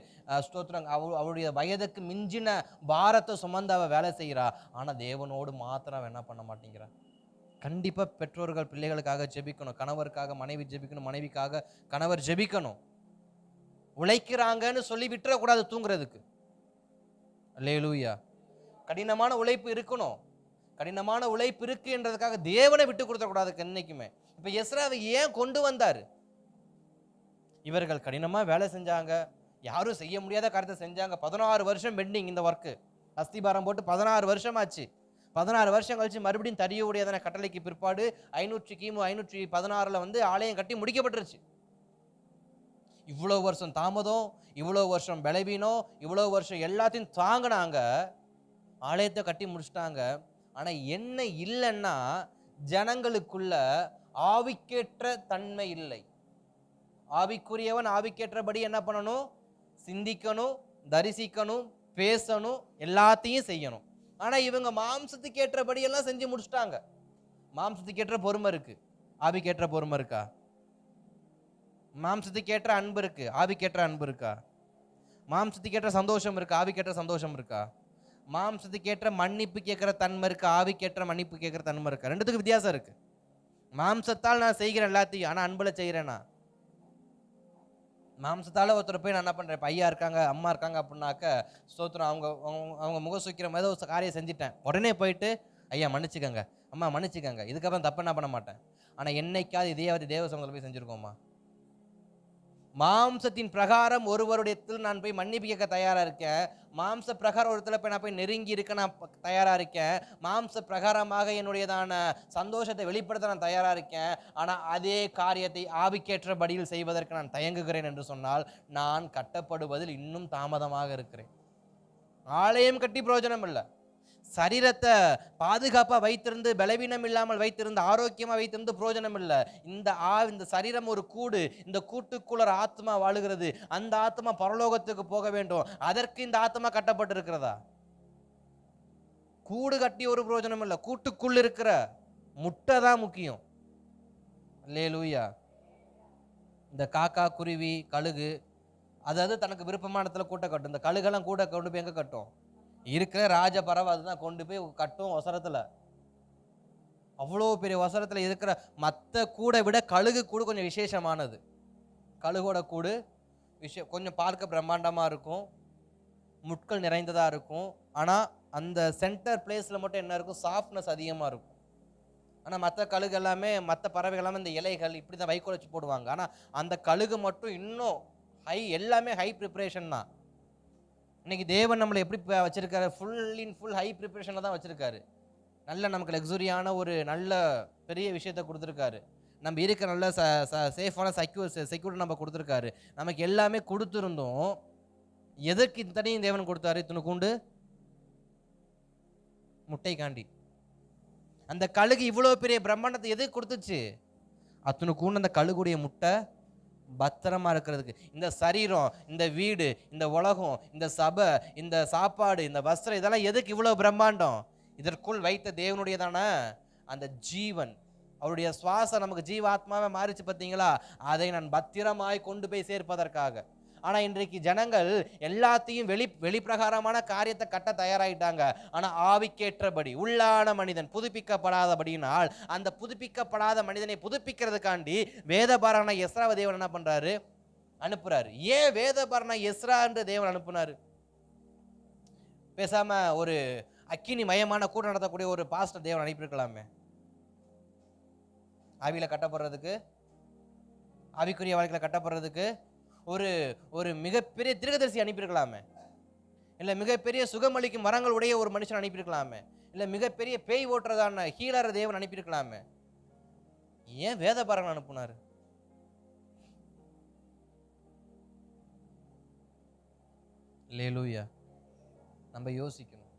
ஸ்தோத்திரம் அவருடைய வயதுக்கு மிஞ்சின பாரத்தை சுமந்து அவ வேலை செய்கிறா. ஆனால் தேவனோடு மாத்திரம் என்ன பண்ண மாட்டேங்கிறா. கண்டிப்பாக பெற்றோர்கள் பிள்ளைகளுக்காக ஜெபிக்கணும், கணவருக்காக மனைவி ஜெபிக்கணும், மனைவிக்காக கணவர் ஜெபிக்கணும். உழைக்கிறாங்கன்னு சொல்லி விட்டுறக்கூடாது தூங்குறதுக்கு. அல்லேலூயா. கடினமான உழைப்பு இருக்கணும். கடினமான உழைப்பு இருக்கு என்றதுக்காக தேவனை விட்டு கொடுத்தக்கூடாது என்னைக்குமே. இப்ப எஸ்ராவை ஏன் கொண்டு வந்தாரு? இவர்கள் கடினமா வேலை செஞ்சாங்க, யாரும் செய்ய முடியாத காரியத்தை செஞ்சாங்க. 16 வருஷம் பெண்டிங் இந்த ஒர்க்கு. அஸ்திபாரம் போட்டு 16 வருஷம் ஆச்சு. 16 வருஷம் கழிச்சு மறுபடியும் தறியுடையதான கட்டளைக்கு பிற்பாடு கிமு 516 வந்து ஆலயம் கட்டி முடிக்கப்பட்டுருச்சு. இவ்வளவு வருஷம் தாமதம், இவ்வளவு வருஷம் பலவீனம், இவ்வளவு வருஷம் எல்லாத்தையும் தாங்கினாங்க, ஆலயத்தை கட்டி முடிச்சிட்டாங்க. ஆனா என்ன இல்லைன்னா, ஜனங்களுக்குள்ள ஆவிக்கேற்ற தன்மை இல்லை. ஆவிக்குரியவன் ஆவிக்கேற்றபடி என்ன பண்ணணும், சிந்திக்கணும், தரிசிக்கணும், பேசணும், எல்லாத்தையும் செய்யணும். ஆனா இவங்க மாம்சத்துக்கு ஏற்றபடி எல்லாம் செஞ்சு முடிச்சிட்டாங்க. மாம்சத்துக்கு ஏற்ற பொறுமை இருக்கு, ஆவிக்கேற்ற பொறுமை இருக்கா? மாம்சத்துக்கு ஏற்ற அன்பு இருக்கு, ஆவிக்கேற்ற அன்பு இருக்கா? மாம்சத்துக்கு ஏற்ற சந்தோஷம் இருக்கு, ஆவிக்கேற்ற சந்தோஷம் இருக்கா? மாம்சத்துக்கு ஏற்ற மன்னிப்பு கேட்கிற தன்மை இருக்கு, ஆவிக்கேற்ற மன்னிப்பு கேட்கிற தன்மை இருக்கா? ரெண்டுத்துக்கு வித்தியாசம் இருக்கு. மாம்சத்தால் நான் செய்கிறேன் எல்லாத்தையும், ஆனா அன்புல செய்யறேனா? மாம்சத்தால ஒருத்தர் போய் நான் என்ன பண்றேன், ஐயா இருக்காங்க அம்மா இருக்காங்க அப்படின்னாக்க ஸ்தோத்திரம், அவங்க அவங்க முகம் சுக்கிற மாதிரி ஒரு காரியம் செஞ்சுட்டேன், உடனே போயிட்டு ஐயா மன்னிச்சுக்கங்க, அம்மா மன்னிச்சுக்கங்க, இதுக்கப்புறம் தப்பு என்ன பண்ண மாட்டேன். ஆனா என்னைக்காவது இதையாவது தேவ சமூகத்தில் போய் செஞ்சிருக்கோமா? மாம்சத்தின் பிரகாரம் ஒருவருடைய நான் போய் மன்னிப்பு கேட்க தயாரா இருக்கேன். மாம்ச பிரகாரம் ஒரு இடத்துல போய் நான் போய் நெருங்கி இருக்க நான் தயாரா இருக்கேன். மாம்ச பிரகாரமாக என்னுடையதான சந்தோஷத்தை வெளிப்படுத்த நான் தயாரா இருக்கேன். ஆனா அதே காரியத்தை ஆவிக்கேற்றபடியில் செய்வதற்கு நான் தயங்குகிறேன் என்று சொன்னால் நான் கட்டப்படுவதில் இன்னும் தாமதமாக இருக்கிறேன். ஆலயம் கட்டி பிரயோஜனம் இல்லை. சரீரத்தை பாதுகாப்பா வைத்திருந்து, பலவீனம் இல்லாமல் வைத்திருந்து, ஆரோக்கியமா வைத்திருந்து பிரயோஜனம் இல்லை. இந்த சரீரம் ஒரு கூடு, இந்த கூட்டுக்குள்ள ஆத்மா வாழுகிறது. அந்த ஆத்மா பரலோகத்துக்கு போக வேண்டும். அதற்கு இந்த ஆத்மா கட்டப்பட்டு இருக்கிறதா? கூடு கட்டி ஒரு பிரயோஜனம் இல்லை. கூட்டுக்குள் இருக்கிற முட்டை தான் முக்கியம். அல்லேலூயா. இந்த காக்கா, குருவி, கழுகு அதாவது தனக்கு விருப்பமான இடத்துல கூட்ட கட்டும். இந்த கழுகெல்லாம் கூட கொண்டு போய் எங்க கட்டும்? இருக்கிற ராஜ பறவை அதுதான் கொண்டு போய் கட்டும் ஒசரத்துல. அவ்வளோ பெரிய ஒசரத்துல இருக்கிற மற்ற கூடை விட கழுகு கூடு கொஞ்சம் விசேஷமானது. கழுகோட கூடு கொஞ்சம் பார்க்க பிரம்மாண்டமா இருக்கும், முட்கள் நிறைந்ததா இருக்கும். ஆனா அந்த சென்டர் பிளேஸ்ல மட்டும் என்ன இருக்கும், சாஃப்ட்னஸ் அதிகமா இருக்கும். ஆனா மற்ற கழுகு எல்லாமே, மற்ற பறவைகள் எல்லாமே இந்த இலைகள் இப்படிதான் வைக்கோல் வச்சு போடுவாங்க. ஆனா அந்த கழுகு மட்டும் இன்னும் எல்லாமே ஹை ப்ரிப்பரேஷன் தான். இன்னைக்கு தேவன் நம்மளை எப்படி வச்சிருக்காரு, ஃபுல் ஹை ப்ரிப்பரேஷன்ல தான் வச்சிருக்காரு. நல்ல நமக்கு லக்ஸுரியான ஒரு நல்ல பெரிய விஷயத்த கொடுத்துருக்காரு. நம்ம இருக்க நல்ல சேஃபான செக்யூரிட்டி நம்ம கொடுத்துருக்காரு. நமக்கு எல்லாமே கொடுத்துருந்தோம். எதற்கு இத்தனையும் தேவன் கொடுத்தாரு? இத்தனைக்கூண்டு முட்டை காண்டி. அந்த கழுகு இவ்வளவு பெரிய பிரம்மாண்டத்தை எதுக்கு கொடுத்துச்சு? அத்தனைக்கூண்டு அந்த கழுகுடைய முட்டை பத்திரமா இருக்கிறதுக்கு. இந்த சரீரம், இந்த வீடு, இந்த உலகம், இந்த சபை, இந்த சாப்பாடு, இந்த வஸ்திரம், இதெல்லாம் எதுக்கு இவ்வளவு பிரம்மாண்டம்? இதற்குள் வைத்த தேவனுடையதான அந்த ஜீவன், அவருடைய சுவாசம் நமக்கு ஜீவாத்மாவை மாறிச்சு பார்த்தீங்களா? அதை நான் பத்திரமாய் கொண்டு போய் சேர்ப்பதற்காக. ஆனா இன்றைக்கு ஜனங்கள் எல்லாத்தையும் வெளிப்பிரகாரமான காரியத்தை கட்ட தயாராயிட்டாங்க. ஆனா ஆவிக்கேற்றபடி உள்ளான மனிதன் புதுப்பிக்கப்படாதபடியினால் அந்த புதுப்பிக்கப்படாத மனிதனை புதுப்பிக்கிறதுக்காண்டி வேதபாரகனா எஸ்ராவை தேவன் என்ன பண்றாரு? அனுப்புறாரு. ஏன் வேதபாரகனா எஸ்ரா என்று தேவன் அனுப்புனாரு? பேசாம ஒரு அக்கினி மயமான கூட்டம் நடத்தக்கூடிய ஒரு பாஸ்டர் தேவன் அனுப்பியிருக்கலாமே. ஆவியில கட்டப்படுறதுக்கு, ஆவிக்குரிய வாழ்க்கையில கட்டப்படுறதுக்கு ஒரு ஒரு மிகப்பெரிய தீர்க்கதரிசி அனுப்பியிருக்கலாமே. இல்லை மிகப்பெரிய சுகமளிக்கும் மரங்கள் உடைய ஒரு மனுஷன் அனுப்பியிருக்கலாமே. இல்லை மிகப்பெரிய பேய் ஓட்டுறதான ஹீலர் தேவன் அனுப்பியிருக்கலாமே. ஏன் வேதபாரகன் அனுப்புனாரு? அல்லேலூயா. நம்ம யோசிக்கணும்.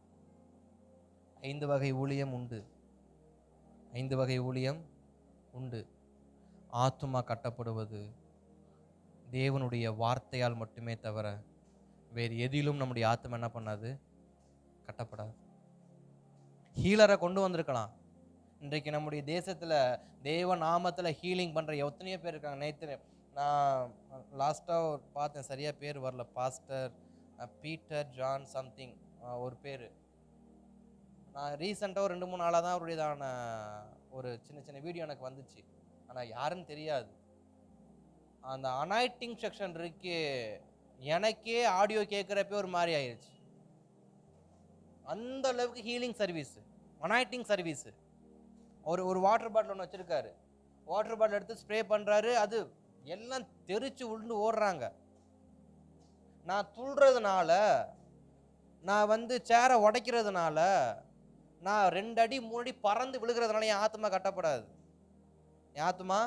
5 வகை ஊழியம் உண்டு. 5 வகை ஊழியம் உண்டு. ஆத்துமா கட்டப்படுவது தேவனுடைய வார்த்தையால் மட்டுமே தவிர வேறு எதிலும் நம்முடைய ஆத்மா என்ன பண்ணாது? கட்டப்படாது. ஹீலரை கொண்டு வந்திருக்கலாம். இன்றைக்கு நம்முடைய தேசத்துல தேவ நாமத்துல ஹீலிங் பண்ற எத்தனையோ பேர் இருக்காங்க. நேற்று நான் லாஸ்டா பார்த்தேன், சரியா பேர் வரல, பாஸ்டர் பீட்டர் ஜான் சம்திங் ஒரு பேர். நான் ரீசெண்டாக ஒரு 2-3 நாளாக தான் அவருடையதான ஒரு சின்ன வீடியோ எனக்கு வந்துச்சு. ஆனால் யாருன்னு தெரியாது. அந்த அனாயிட்டிங் செக்ஷன் இருக்கு, எனக்கே ஆடியோ கேட்குறப்ப ஒரு மாதிரி ஆயிடுச்சு. அந்த அளவுக்கு ஹீலிங் சர்வீஸ், அனாயிட்டிங் சர்வீஸ். ஒரு வாட்டர் பாட்டில் ஒன்று வச்சிருக்காரு. வாட்டர் பாட்டில் எடுத்து ஸ்ப்ரே பண்ணுறாரு, அது எல்லாம் தெரிச்சு உள்ள ஓடுறாங்க. நான் துள்றதுனால, நான் சேரை உடைக்கிறதுனால, நான் 2 அடி 3 அடி பறந்து விழுகிறதுனால என் ஆத்மா கட்டப்படாது. என் ஆத்மா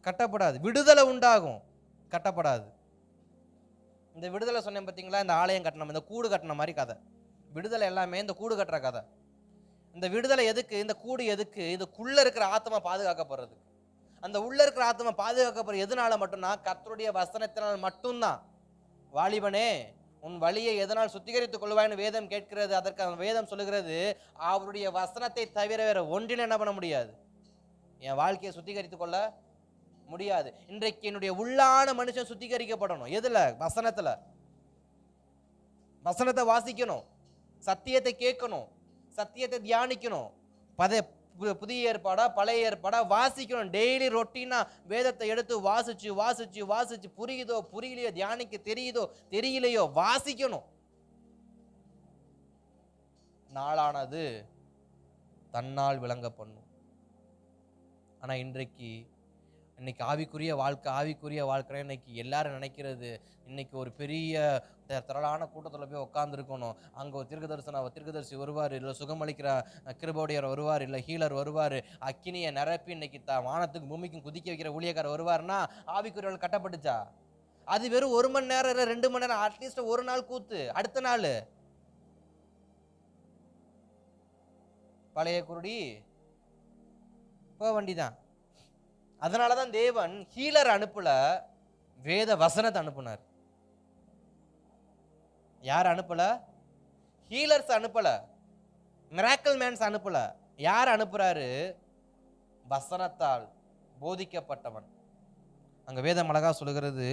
கட்டப்படாது. விடுதலை உண்டாகும், கட்டப்படாது. இந்த விடுதலை சொன்னேன் பார்த்தீங்களா? இந்த ஆலயம் கட்டணம், இந்த கூடு கட்டின மாதிரி கதை. விடுதலை எல்லாமே இந்த கூடு கட்டுற கதை. இந்த விடுதலை எதுக்கு? இந்த கூடு எதுக்கு? இதுக்குள்ள இருக்கிற ஆத்மா பாதுகாக்கப்படுறதுக்கு. அந்த உள்ள இருக்கிற ஆத்மா பாதுகாக்கப்படுற எதனால மட்டும்னா கர்த்தருடைய வசனத்தினால் மட்டும்தான். வாலிபனே, உன் வழியை எதனால் சுத்திகரித்துக் கொள்வாய்னு வேதம் கேட்கிறது. அதற்கு வேதம் சொல்லுகிறது, அவருடைய வசனத்தை தவிர வேற ஒன்றில் என்ன பண்ண முடியாது, என் வாழ்க்கையை சுத்திகரித்துக் கொள்ள முடியாது. இன்றைக்கு என்னுடைய உள்ளான மனுஷன் சுத்திகரிக்கப்படணும். எதுல? வசனத்துல. வசனத்தை வாசிக்கணும், சத்தியத்தை கேட்கணும், சத்தியத்தை தியானிக்கணும். புதிய ஏற்பாடா பழைய ஏற்பாடா வாசிக்கணும். டெய்லி ரொட்டீனா வேதத்தை எடுத்து வாசிச்சு வாசிச்சு வாசிச்சு புரியுதோ புரியலையோ, தியானிக்க தெரியுதோ தெரியலையோ, வாசிக்கணும். நாளானது தன்னால் விளங்க பண்ணும். ஆனா இன்னைக்கு ஆவிக்குரிய வாழ்க்கை இன்னைக்கு எல்லாரும் நினைக்கிறது, இன்னைக்கு ஒரு பெரிய திரளான கூட்டத்தில் போய் உட்காந்துருக்கணும், அங்கே ஒரு தீர்க்கதரிசி வருவார், இல்லை சுகமளிக்கிற கிருபோடையர் வருவார், இல்லை ஹீலர் வருவார், அக்கினியை நிரப்பி இன்னைக்கு வானத்துக்கும் பூமிக்கும் குதிக்க வைக்கிற ஊழியக்காரர் வருவார்னா ஆவிக்குரியவர்கள் கட்டப்பட்டுச்சா? அது வெறும் 1 மணி நேரம் இல்லை 2 மணி நேரம், அட்லீஸ்ட் ஒரு நாள் கூத்து, அடுத்த நாள் பழைய குருடி போக வண்டிதான். அதனாலதான் தேவன் ஹீலர் அனுப்பல, வேத வசனத்தை அனுப்புனார். யார் அனுப்பல? ஹீலர்ஸ் அனுப்பல, மிராக்கிள் மேன்ஸ் அனுப்பல. யார் அனுப்புறாரு? வசனத்தால் போதிக்கப்பட்டவன். அங்க வேதம் அழகா சொல்லுகிறது,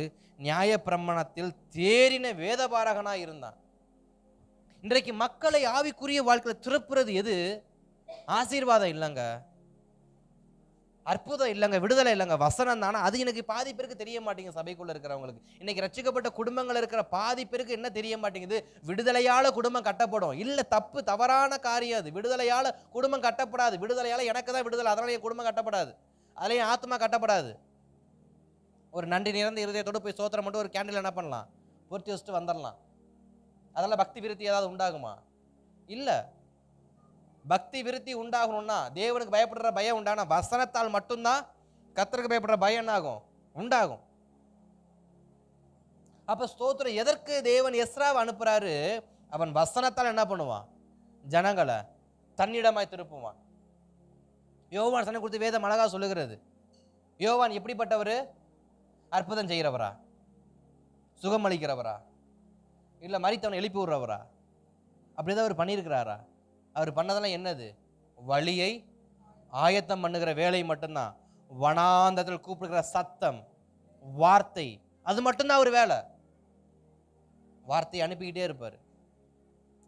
நியாய பிரமாணத்தில் தேறின வேதபாரகனா இருந்தான். இன்றைக்கு மக்களை ஆவிக்குரிய வாழ்க்கையில் திருப்புறது எது? ஆசீர்வாதம் இல்லைங்க, அற்புதம் இல்லைங்க, விடுதலை இல்லைங்க, வசனம் தானே. அது எனக்கு பாதி பேருக்கு தெரிய மாட்டேங்குது. சபைக்குள்ள இருக்கிறவங்களுக்கு, இன்னைக்கு ரட்சிக்கப்பட்ட குடும்பங்கள் இருக்கிற பாதி பேருக்கு என்ன தெரிய மாட்டேங்குது? விடுதலையால குடும்பம் கட்டப்படும். இல்ல, தவறான காரியம் அது. விடுதலையால குடும்பம் கட்டப்படாது. விடுதலையால எனக்கு தான் விடுதலை, அதனால என் குடும்பம் கட்டப்படாது, அதுலயும் ஆத்மா கட்டப்படாது. ஒரு நன்றி நிறைந்த இருதயத்தோடு போய் சோத்திரம் மட்டும் ஒரு கேண்டில் என்ன பண்ணலாம், பொருத்தி வச்சுட்டு வந்துடலாம். அதெல்லாம் பக்தி விருத்தி ஏதாவது உண்டாகுமா? இல்ல. பக்தி விருத்தி உண்டாகணும்னா, தேவனுக்கு பயப்படுற பயம் உண்டான வசனத்தால் மட்டும்தான் கர்த்தருக்கு பயப்படுற பயம் என்ன ஆகும்? உண்டாகும். அப்ப ஸ்தோத்திரம். எதற்கு தேவன் எஸ்ராவை அனுப்புறாரு? அவன் வசனத்தால் என்ன பண்ணுவான்? ஜனங்களை தன்னிடமாய் திருப்புவான். யோவான் சனை குறித்து வேதம் அழகா சொல்லுகிறது. யோவான் எப்படிப்பட்டவர்? அற்புதம் செய்கிறவரா? சுகம் அளிக்கிறவரா? இல்ல மரித்தவனை எழுப்பி விடுறவரா? அப்படிதான் அவர் பண்ணியிருக்கிறாரா? அவர் பண்ணதெல்லாம் என்னது? வழியை ஆயத்தம் பண்ணுகிற வேலை மட்டும்தான். வனாந்தத்தில் கூப்பிடுகிற சத்தம், வார்த்தை, அது மட்டும்தான் அவர் வேலை. வார்த்தையை அனுப்பிக்கிட்டே இருப்பார்,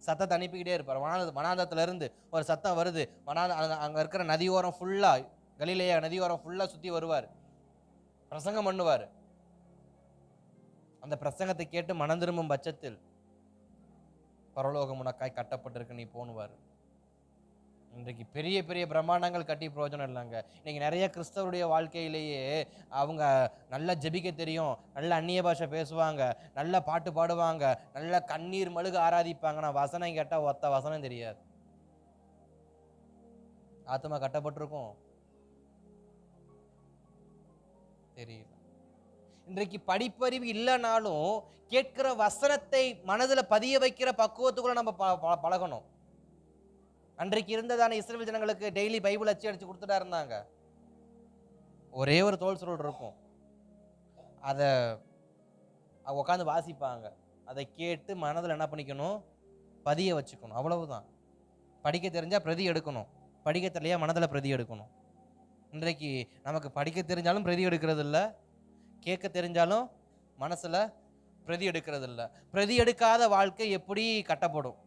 சத்தத்தை அனுப்பிக்கிட்டே இருப்பார். வனாந்தத்துல இருந்து ஒரு சத்தம் வருது, அங்க இருக்கிற நதியோரம் ஃபுல்லா, கலிலேயா நதியோரம் ஃபுல்லா சுத்தி வருவார், பிரசங்கம் பண்ணுவார். அந்த பிரசங்கத்தை கேட்டு மனம் திரும்பும் பட்சத்தில் பரலோகம் உனக்காய் கட்டப்பட்டிருக்கு, நீ போனுவார். இன்றைக்கு பெரிய பெரிய பிரம்மாண்டங்கள் கட்டி பிரயோஜனம் இல்லைங்க. இன்னைக்கு நிறைய கிறிஸ்தவருடைய வாழ்க்கையிலேயே அவங்க நல்லா ஜெபிக்க தெரியும், நல்ல அந்நிய பாஷை பேசுவாங்க, நல்ல பாட்டு பாடுவாங்க, நல்ல கண்ணீர் மழுக ஆராதிப்பாங்க. நான் வசனம் கேட்டால் ஒத்த வசனம் தெரியாது. ஆத்மா கட்டப்பட்டிருக்கும், தெரியல. இன்றைக்கு படிப்பறிவு இல்லைனாலும் கேட்கிற வசனத்தை மனதில் பதிய வைக்கிற பக்குவத்துக்குள்ள நம்ம பழகணும். அன்றைக்கு இருந்ததான இஸ்ரவேல் ஜனங்களுக்கு டெய்லி பைபிள் அடிச்சு கொடுத்துட்டா இருந்தாங்க. ஒரே ஒரு தோல் சுருள் இருக்கும், அதை உட்காந்து வாசிப்பாங்க. அதை கேட்டு மனதில் என்ன பண்ணிக்கணும்? பதிய வச்சுக்கணும், அவ்வளவுதான். படிக்க தெரிஞ்சா பிரதி எடுக்கணும், படிக்க தெரியலையா மனதில் பிரதி எடுக்கணும். இன்றைக்கு நமக்கு படிக்க தெரிஞ்சாலும் பிரதி எடுக்கிறது இல்லை, கேட்க தெரிஞ்சாலும் மனசுல பிரதி எடுக்கிறது இல்லை. பிரதி எடுக்காத வாழ்க்கை எப்படி கட்டப்படும்?